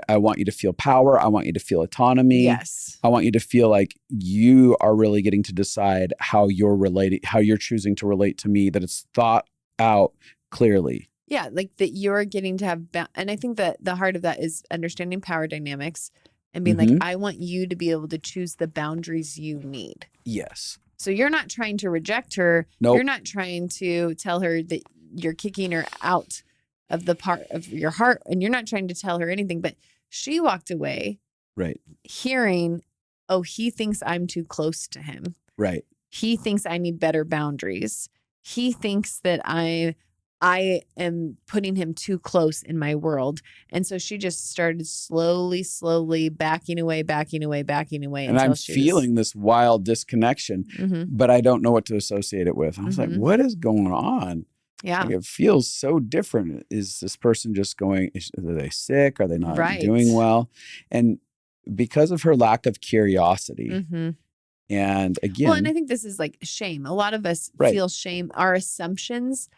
I want you to feel power. I want you to feel autonomy. Yes. I want you to feel like you are really getting to decide how you're choosing to relate to me, that it's thought out clearly. Yeah. Like that you're getting to have, and I think that the heart of that is understanding power dynamics and being like, I want you to be able to choose the boundaries you need. Yes. So you're not trying to reject her. Nope. You're not trying to tell her that you're kicking her out of the part of your heart, and you're not trying to tell her anything, but she walked away hearing, oh, he thinks I'm too close to him. Right. He thinks I need better boundaries. He thinks that I am putting him too close in my world. And so she just started slowly backing away. And I'm feeling this wild disconnection, but I don't know what to associate it with. I was like, what is going on? Yeah. Like it feels so different. Is this person just going, are they sick? Are they not doing well? And because of her lack of curiosity. And again. Well, and I think this is like shame. A lot of us feel shame. Our assumptions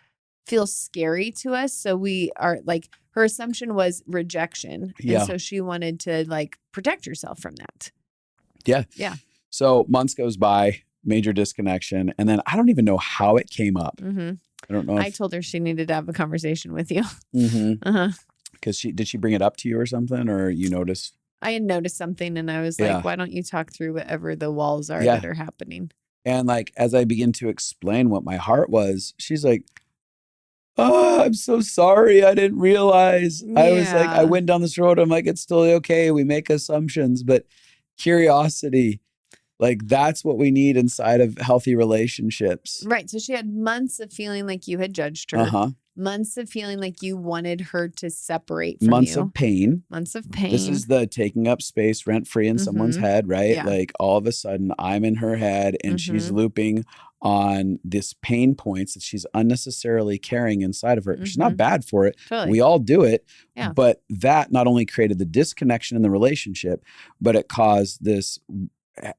feel scary to us. So we are like, her assumption was rejection. And so she wanted to like protect herself from that. Yeah. Yeah. So months goes by, major disconnection. And then I don't even know how it came up. I don't know. I told her she needed to have a conversation with you. Because did she bring it up to you or something, or you noticed? I had noticed something, and I was like, why don't you talk through whatever the walls are that are happening? And like, as I begin to explain what my heart was, she's like, oh, I'm so sorry. I didn't realize. I was like, I Yeah. went down this road. I'm like, it's still okay. We make assumptions, but curiosity, like that's what we need inside of healthy relationships. Right. So she had months of feeling like you had judged her, Uh-huh. months of feeling like you wanted her to separate from Months you, of pain. months of pain. This is the taking up space rent free in someone's head, right? Yeah. Like all of a sudden I'm in her head and she's looping on this pain points that she's unnecessarily carrying inside of her. She's not bad for it. Totally. We all do it. Yeah. But that not only created the disconnection in the relationship, but it caused this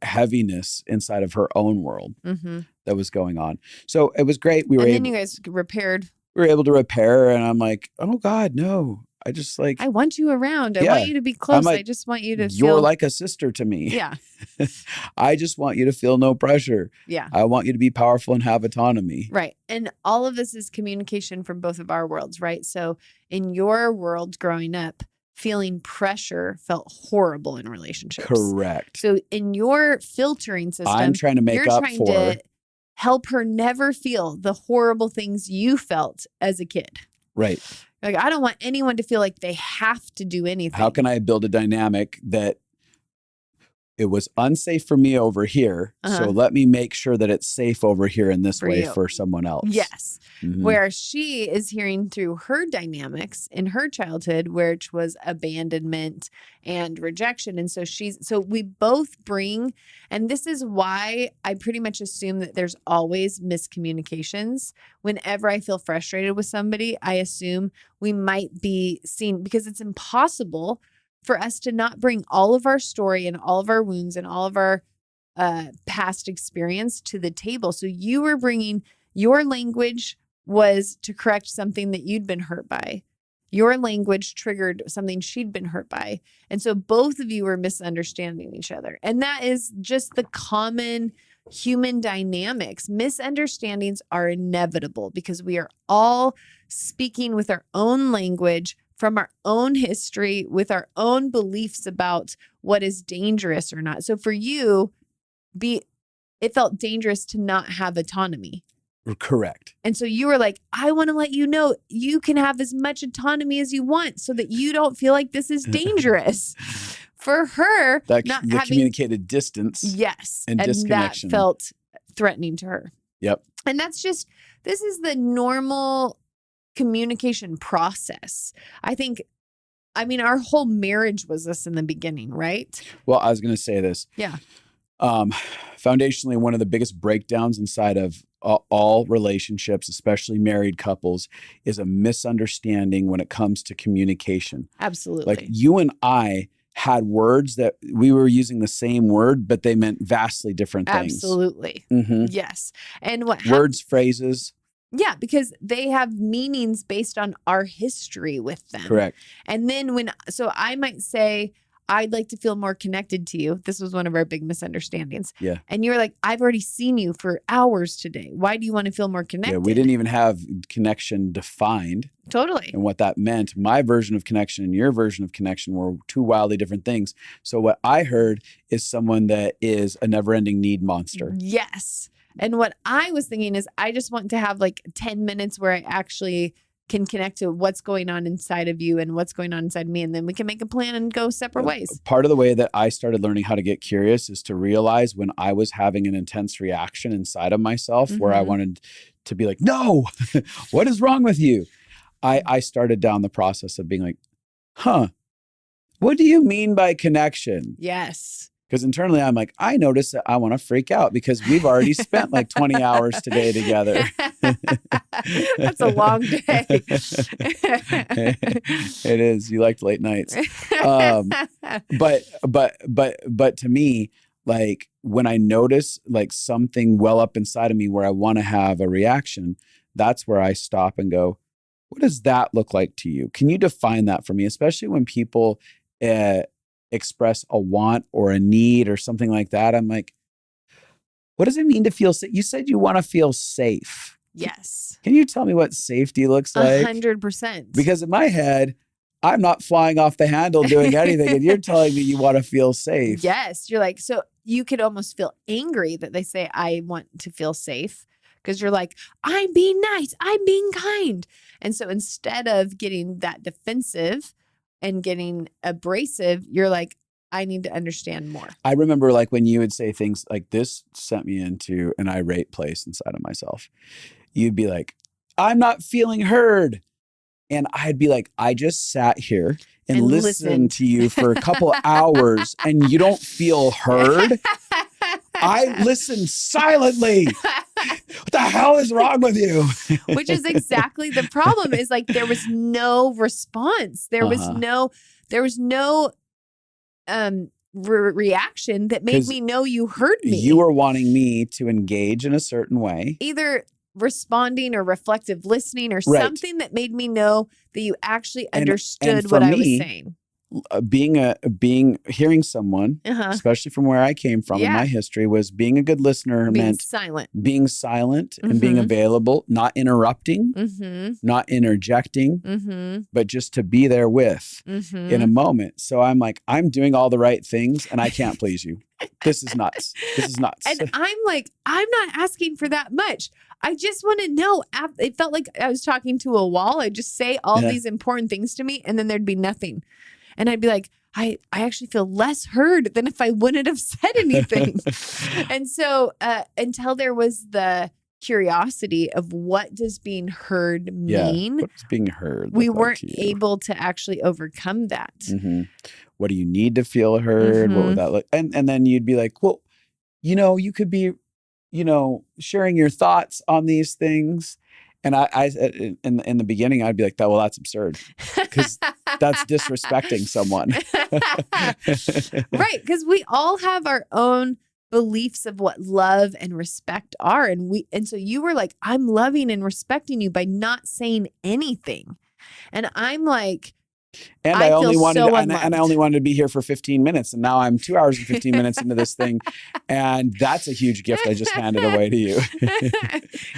heaviness inside of her own world that was going on. So it was great. And then you guys repaired. We were able to repair, and I'm like, oh God, no. I just like, I want you around. I Yeah. want you to be close. like, I just want you to you're feel like a sister to me. Yeah. I just want you to feel no pressure. Yeah. I want you to be powerful and have autonomy. Right. And all of this is communication from both of our worlds, right? So in your world growing up, feeling pressure felt horrible in relationships. Correct. So in your filtering system, I'm trying to make you're up trying for to help her never feel the horrible things you felt as a kid. Right. Like, I don't want anyone to feel like they have to do anything. How can I build a dynamic that it was unsafe for me over here, so let me make sure that it's safe over here in this way for someone else. Yes. Where she is hearing through her dynamics in her childhood, which was abandonment and rejection. And so we both bring, and this is why I pretty much assume that there's always miscommunications. Whenever I feel frustrated with somebody, I assume we might be seen, because it's impossible for us to not bring all of our story and all of our wounds and all of our past experience to the table. So you were bringing, your language was to correct something that you'd been hurt by. Your language triggered something she'd been hurt by. And so both of you were misunderstanding each other. And that is just the common human dynamics. Misunderstandings are inevitable because we are all speaking with our own language, from our own history, with our own beliefs about what is dangerous or not. So for you, it felt dangerous to not have autonomy. Correct. And so you were like, I want to let you know you can have as much autonomy as you want so that you don't feel like this is dangerous. For her, That not the having communicated distance. Yes. And disconnection. That felt threatening to her. Yep. And this is the normal communication process. I mean, our whole marriage was this in the beginning, right? Well, I was going to say this. Yeah. Foundationally, one of the biggest breakdowns inside of all relationships, especially married couples, is a misunderstanding when it comes to communication. Absolutely. Like you and I had words that we were using the same word, but they meant vastly different things. Absolutely. Yes. And what words, phrases. Yeah, because they have meanings based on our history with them. Correct. And then so I might say, I'd like to feel more connected to you. This was one of our big misunderstandings. Yeah. And you were like, I've already seen you for hours today. Why do you want to feel more connected? Yeah, we didn't even have connection defined. Totally. And what that meant. My version of connection and your version of connection were two wildly different things. So what I heard is someone that is a never-ending need monster. Yes. And what I was thinking is I just want to have like 10 minutes where I actually can connect to what's going on inside of you and what's going on inside me. And then we can make a plan and go separate ways. Part of the way that I started learning how to get curious is to realize when I was having an intense reaction inside of myself where I wanted to be like, no, what is wrong with you? I started down the process of being like, what do you mean by connection? Yes. Because internally I'm like, I notice that I want to freak out because we've already spent like 20 hours today together. That's a long day. It is. You liked late nights. But to me, like when I notice like something well up inside of me where I want to have a reaction, that's where I stop and go, what does that look like to you? Can you define that for me? Especially when people express a want or a need or something like that. I'm like, what does it mean to feel safe? You said you want to feel safe. Yes. Can you tell me what safety looks like? 100%. Because in my head, I'm not flying off the handle doing anything. And you're telling me you want to feel safe. Yes. You're like, so you could almost feel angry that they say, I want to feel safe. because you're like, I'm being nice, I'm being kind. And so instead of getting that defensive and getting abrasive, you're like, I need to understand more. I remember like when you would say things like this sent me into an irate place inside of myself. You'd be like, I'm not feeling heard. And I'd be like, I just sat here and listened to you for a couple hours and you don't feel heard. I listened silently. What the hell is wrong with you? Which is exactly the problem, is like there was no response. There was no reaction that made me know you heard me. You were wanting me to engage in a certain way. Either responding or reflective listening or something that made me know that you actually understood what I was saying. Hearing someone, especially from where I came from in my history, was being a good listener meant being silent and being available, not interrupting, not interjecting, but just to be there with in a moment. So I'm like, I'm doing all the right things and I can't please you. This is nuts. This is nuts. And I'm like, I'm not asking for that much. I just want to know. It felt like I was talking to a wall. I'd just say all these important things to me and then there'd be nothing. And I'd be like, I actually feel less heard than if I wouldn't have said anything. And so until there was the curiosity of what does being heard mean? What does being heard we weren't able to actually overcome that. What do you need to feel heard? What would that look? And then you'd be like, well, you could be, sharing your thoughts on these things. And I in the beginning, I'd be like, well, that's absurd because that's disrespecting someone. Right. Because we all have our own beliefs of what love and respect are. And so you were like, I'm loving and respecting you by not saying anything. And I'm like, and I only wanted to be here for 15 minutes. And now I'm 2 hours and 15 minutes into this thing. And that's a huge gift I just handed away to you. You're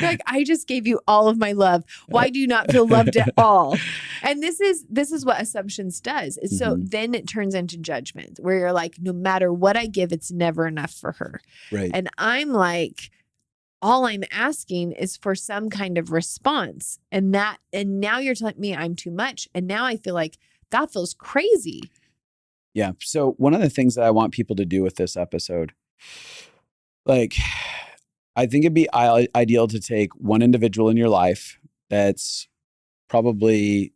like, I just gave you all of my love. Why do you not feel loved at all? And this is what assumptions does. So then it turns into judgment where you're like, no matter what I give, it's never enough for her. Right. And I'm like, all I'm asking is for some kind of response. And now you're telling me I'm too much. And now I feel like that feels crazy. Yeah. So one of the things that I want people to do with this episode, like, I think it'd be ideal to take one individual in your life that's probably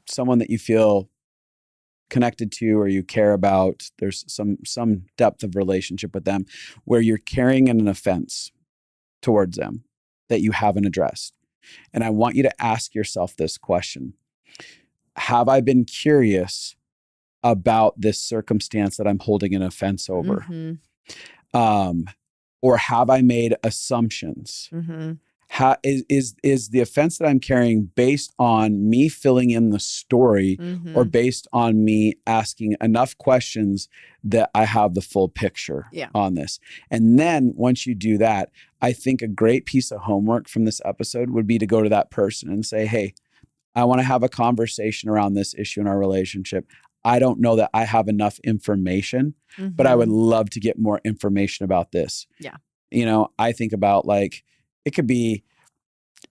someone that you feel connected to or you care about. There's some depth of relationship with them where you're carrying an offense towards them that you haven't addressed. And I want you to ask yourself this question. Have I been curious about this circumstance that I'm holding an offense over? Or have I made assumptions? How is the offense that I'm carrying based on me filling in the story or based on me asking enough questions that I have the full picture on this? And then once you do that, I think a great piece of homework from this episode would be to go to that person and say, hey, I want to have a conversation around this issue in our relationship. I don't know that I have enough information, but I would love to get more information about this. Yeah. I think about like, it could be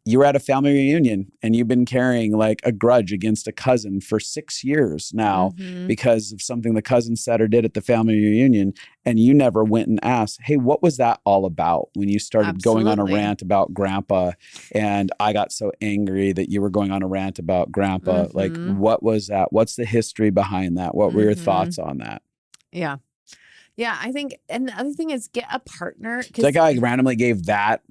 you were at a family reunion and you've been carrying like a grudge against a cousin for 6 years now because of something the cousin said or did at the family reunion. And you never went and asked, hey, what was that all about when you started going on a rant about grandpa? And I got so angry that you were going on a rant about grandpa. Like, what was that? What's the history behind that? What were your thoughts on that? Yeah. Yeah, I think, and the other thing is get a partner. It's like I randomly gave that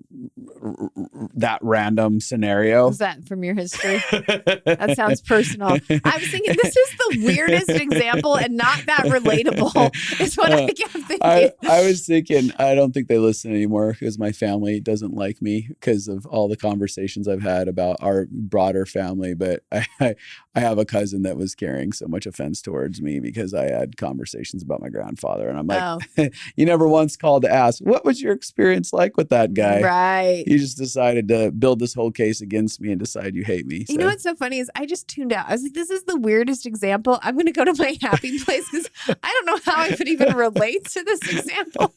random scenario. Is that from your history? That sounds personal. I was thinking this is the weirdest example and not that relatable is what I kept thinking. I was thinking, I don't think they listen anymore because my family doesn't like me because of all the conversations I've had about our broader family. But I have a cousin that was carrying so much offense towards me because I had conversations about my grandfather. And I'm like, Oh, you never once called to ask, what was your experience like with that guy? right. You just decided to build this whole case against me and decide you hate me. You know what's so funny is I just tuned out. I was like, this is the weirdest example. I'm going to go to my happy place because I don't know how I could even relate to this example.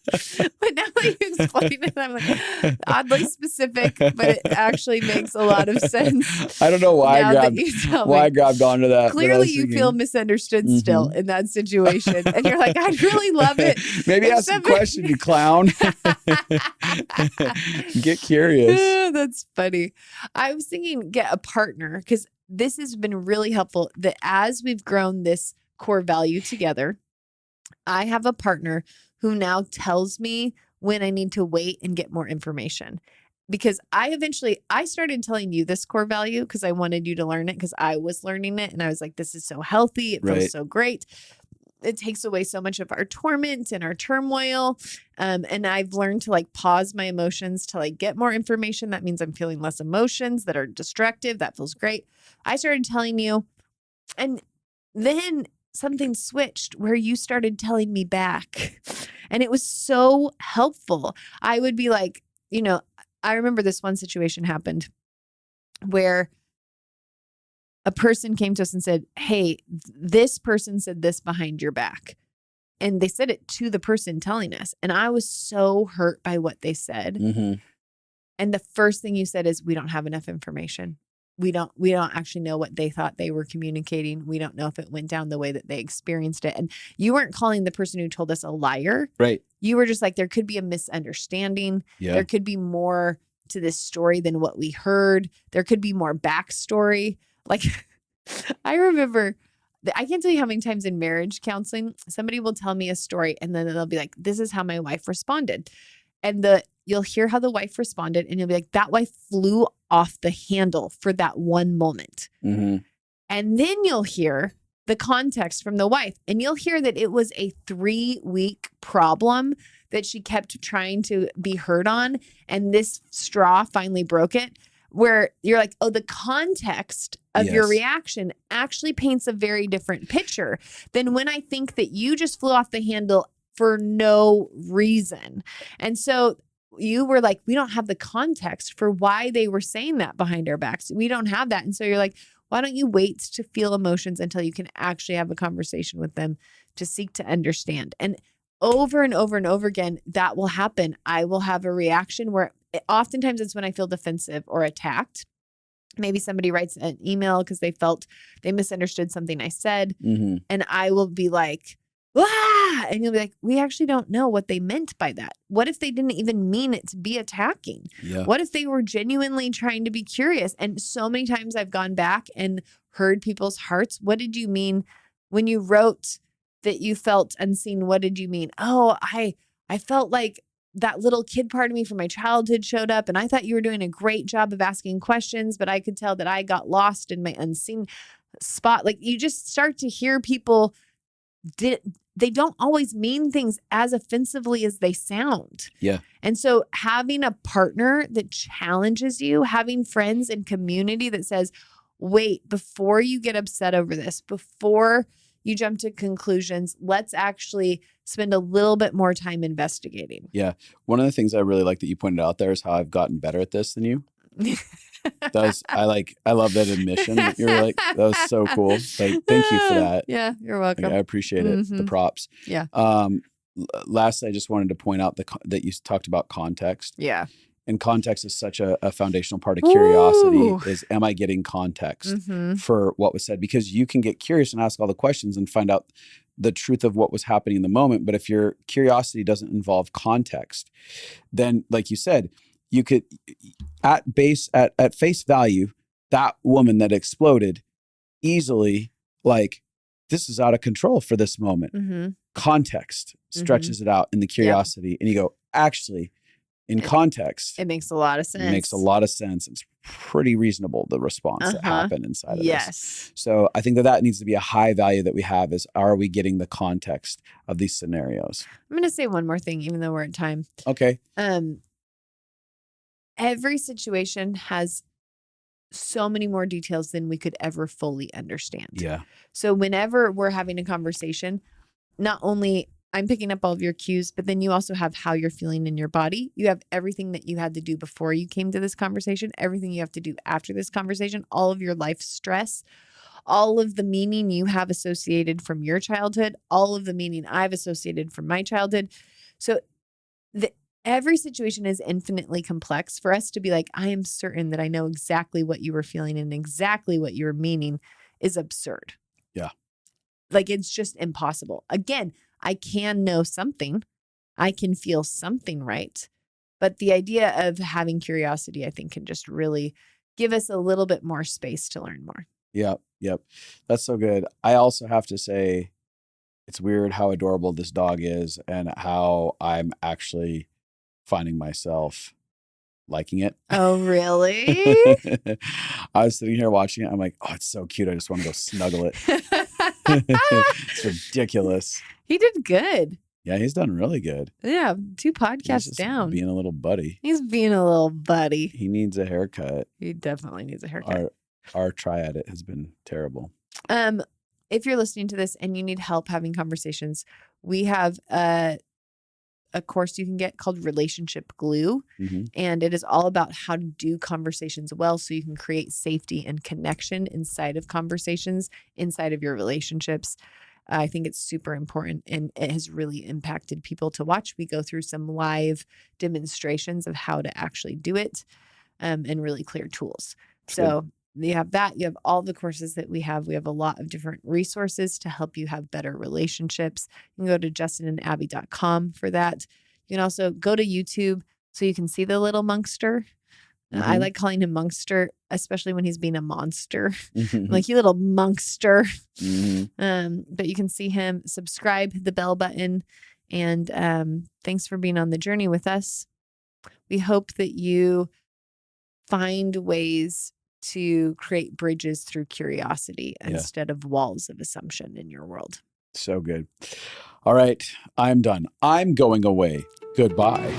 But now that you explain it, I'm like, oddly specific, but it actually makes a lot of sense. I don't know why I grabbed onto that. Clearly, you feel misunderstood still in that situation. And you're like, I'd really love it. Maybe ask a question, you clown. Get curious. That's funny. I was thinking get a partner because this has been really helpful that as we've grown this core value together, I have a partner who now tells me when I need to wait and get more information. Because I started telling you this core value because I wanted you to learn it because I was learning it. And I was like, this is so healthy. It feels so great. It takes away so much of our torment and our turmoil. And I've learned to like pause my emotions to like get more information. That means I'm feeling less emotions that are destructive. That feels great. I started telling you, and then something switched where you started telling me back. And it was so helpful. I would be like, I remember this one situation happened where a person came to us and said, hey, this person said this behind your back. And they said it to the person telling us. And I was so hurt by what they said. Mm-hmm. And the first thing you said is, we don't have enough information. We don't actually know what they thought they were communicating. We don't know if it went down the way that they experienced it. And you weren't calling the person who told us a liar. Right. You were just like, there could be a misunderstanding. Yeah. There could be more to this story than what we heard. There could be more backstory. Like, I remember, I can't tell you how many times in marriage counseling, somebody will tell me a story and then they'll be like, this is how my wife responded. And you'll hear how the wife responded and you'll be like, that wife flew off the handle for that one moment. Mm-hmm. And then you'll hear the context from the wife and you'll hear that it was a 3-week problem that she kept trying to be heard on. And this straw finally broke it, where you're like, oh, the context of your reaction actually paints a very different picture than when I think that you just flew off the handle for no reason. And so you were like, we don't have the context for why they were saying that behind our backs. We don't have that. And so you're like, why don't you wait to feel emotions until you can actually have a conversation with them to seek to understand? And over and over and over again, that will happen. I will have a reaction where oftentimes it's when I feel defensive or attacked. Maybe somebody writes an email because they felt they misunderstood something I said. Mm-hmm. And I will be like, ah, and you'll be like, we actually don't know what they meant by that. What if they didn't even mean it to be attacking? Yeah. What if they were genuinely trying to be curious? And so many times I've gone back and heard people's hearts. What did you mean when you wrote that you felt unseen? What did you mean? Oh, I felt like that little kid part of me from my childhood showed up and I thought you were doing a great job of asking questions, but I could tell that I got lost in my unseen spot. Like, you just start to hear people they don't always mean things as offensively as they sound. Yeah. And so having a partner that challenges you, having friends and community that says, wait, before you get upset over this, before you jump to conclusions, let's actually spend a little bit more time investigating. Yeah. One of the things I really like that you pointed out there is how I've gotten better at this than you. I last that admission. You're like, that was so cool. Like, thank you for that. Yeah, you're welcome. Like, I appreciate it. The props. Yeah. Lastly, I just wanted to point out that you talked about context. Yeah. And context is such a foundational part of curiosity. Is, am I getting context for what was said? Because you can get curious and ask all the questions and find out the truth of what was happening in the moment. But if your curiosity doesn't involve context, then, like you said, you could, at face value, that woman that exploded easily, like, this is out of control for this moment. Context stretches it out in the curiosity. And you go, actually, in context, it makes a lot of sense. It makes a lot of sense. It's pretty reasonable, the response that happened inside of this. So I think that needs to be a high value that we have is, are we getting the context of these scenarios? I'm going to say one more thing, even though we're at time. Okay. Every situation has so many more details than we could ever fully understand. Yeah. So whenever we're having a conversation, not only I'm picking up all of your cues, but then you also have how you're feeling in your body. You have everything that you had to do before you came to this conversation, everything you have to do after this conversation, all of your life stress, all of the meaning you have associated from your childhood, all of the meaning I've associated from my childhood. So every situation is infinitely complex. For us to be like, I am certain that I know exactly what you were feeling and exactly what you were meaning is absurd. Yeah. Like, it's just impossible. Again, I can know something. I can feel something, right? But the idea of having curiosity, I think, can just really give us a little bit more space to learn more. Yep. That's so good. I also have to say, it's weird how adorable this dog is and how I'm actually finding myself liking it. Oh, really? I was sitting here watching it. I'm like, oh, it's so cute. I just want to go snuggle it. It's ridiculous. He did good. Yeah, he's done really good. Yeah, 2 He's podcasts just down. being a little buddy. He's being a little buddy. He needs a haircut. He definitely needs a haircut. Our try at it has been terrible. If you're listening to this and you need help having conversations, we have a course you can get called Relationship Glue. Mm-hmm. And it is all about how to do conversations well so you can create safety and connection inside of conversations, inside of your relationships. I think it's super important, and it has really impacted people to watch. We go through some live demonstrations of how to actually do it, and really clear tools. So you have that. You have all the courses that we have. We have a lot of different resources to help you have better relationships. You can go to justinandabby.com for that. You can also go to YouTube so you can see the little monkster. Mm-hmm. I like calling him monkster, especially when he's being a monster. Mm-hmm. Like, you little monkster. Mm-hmm. But you can see him. Subscribe, hit the bell button. And thanks for being on the journey with us. We hope that you find ways to create bridges through curiosity instead of walls of assumption in your world. So good. All right, I'm done. I'm going away. Goodbye.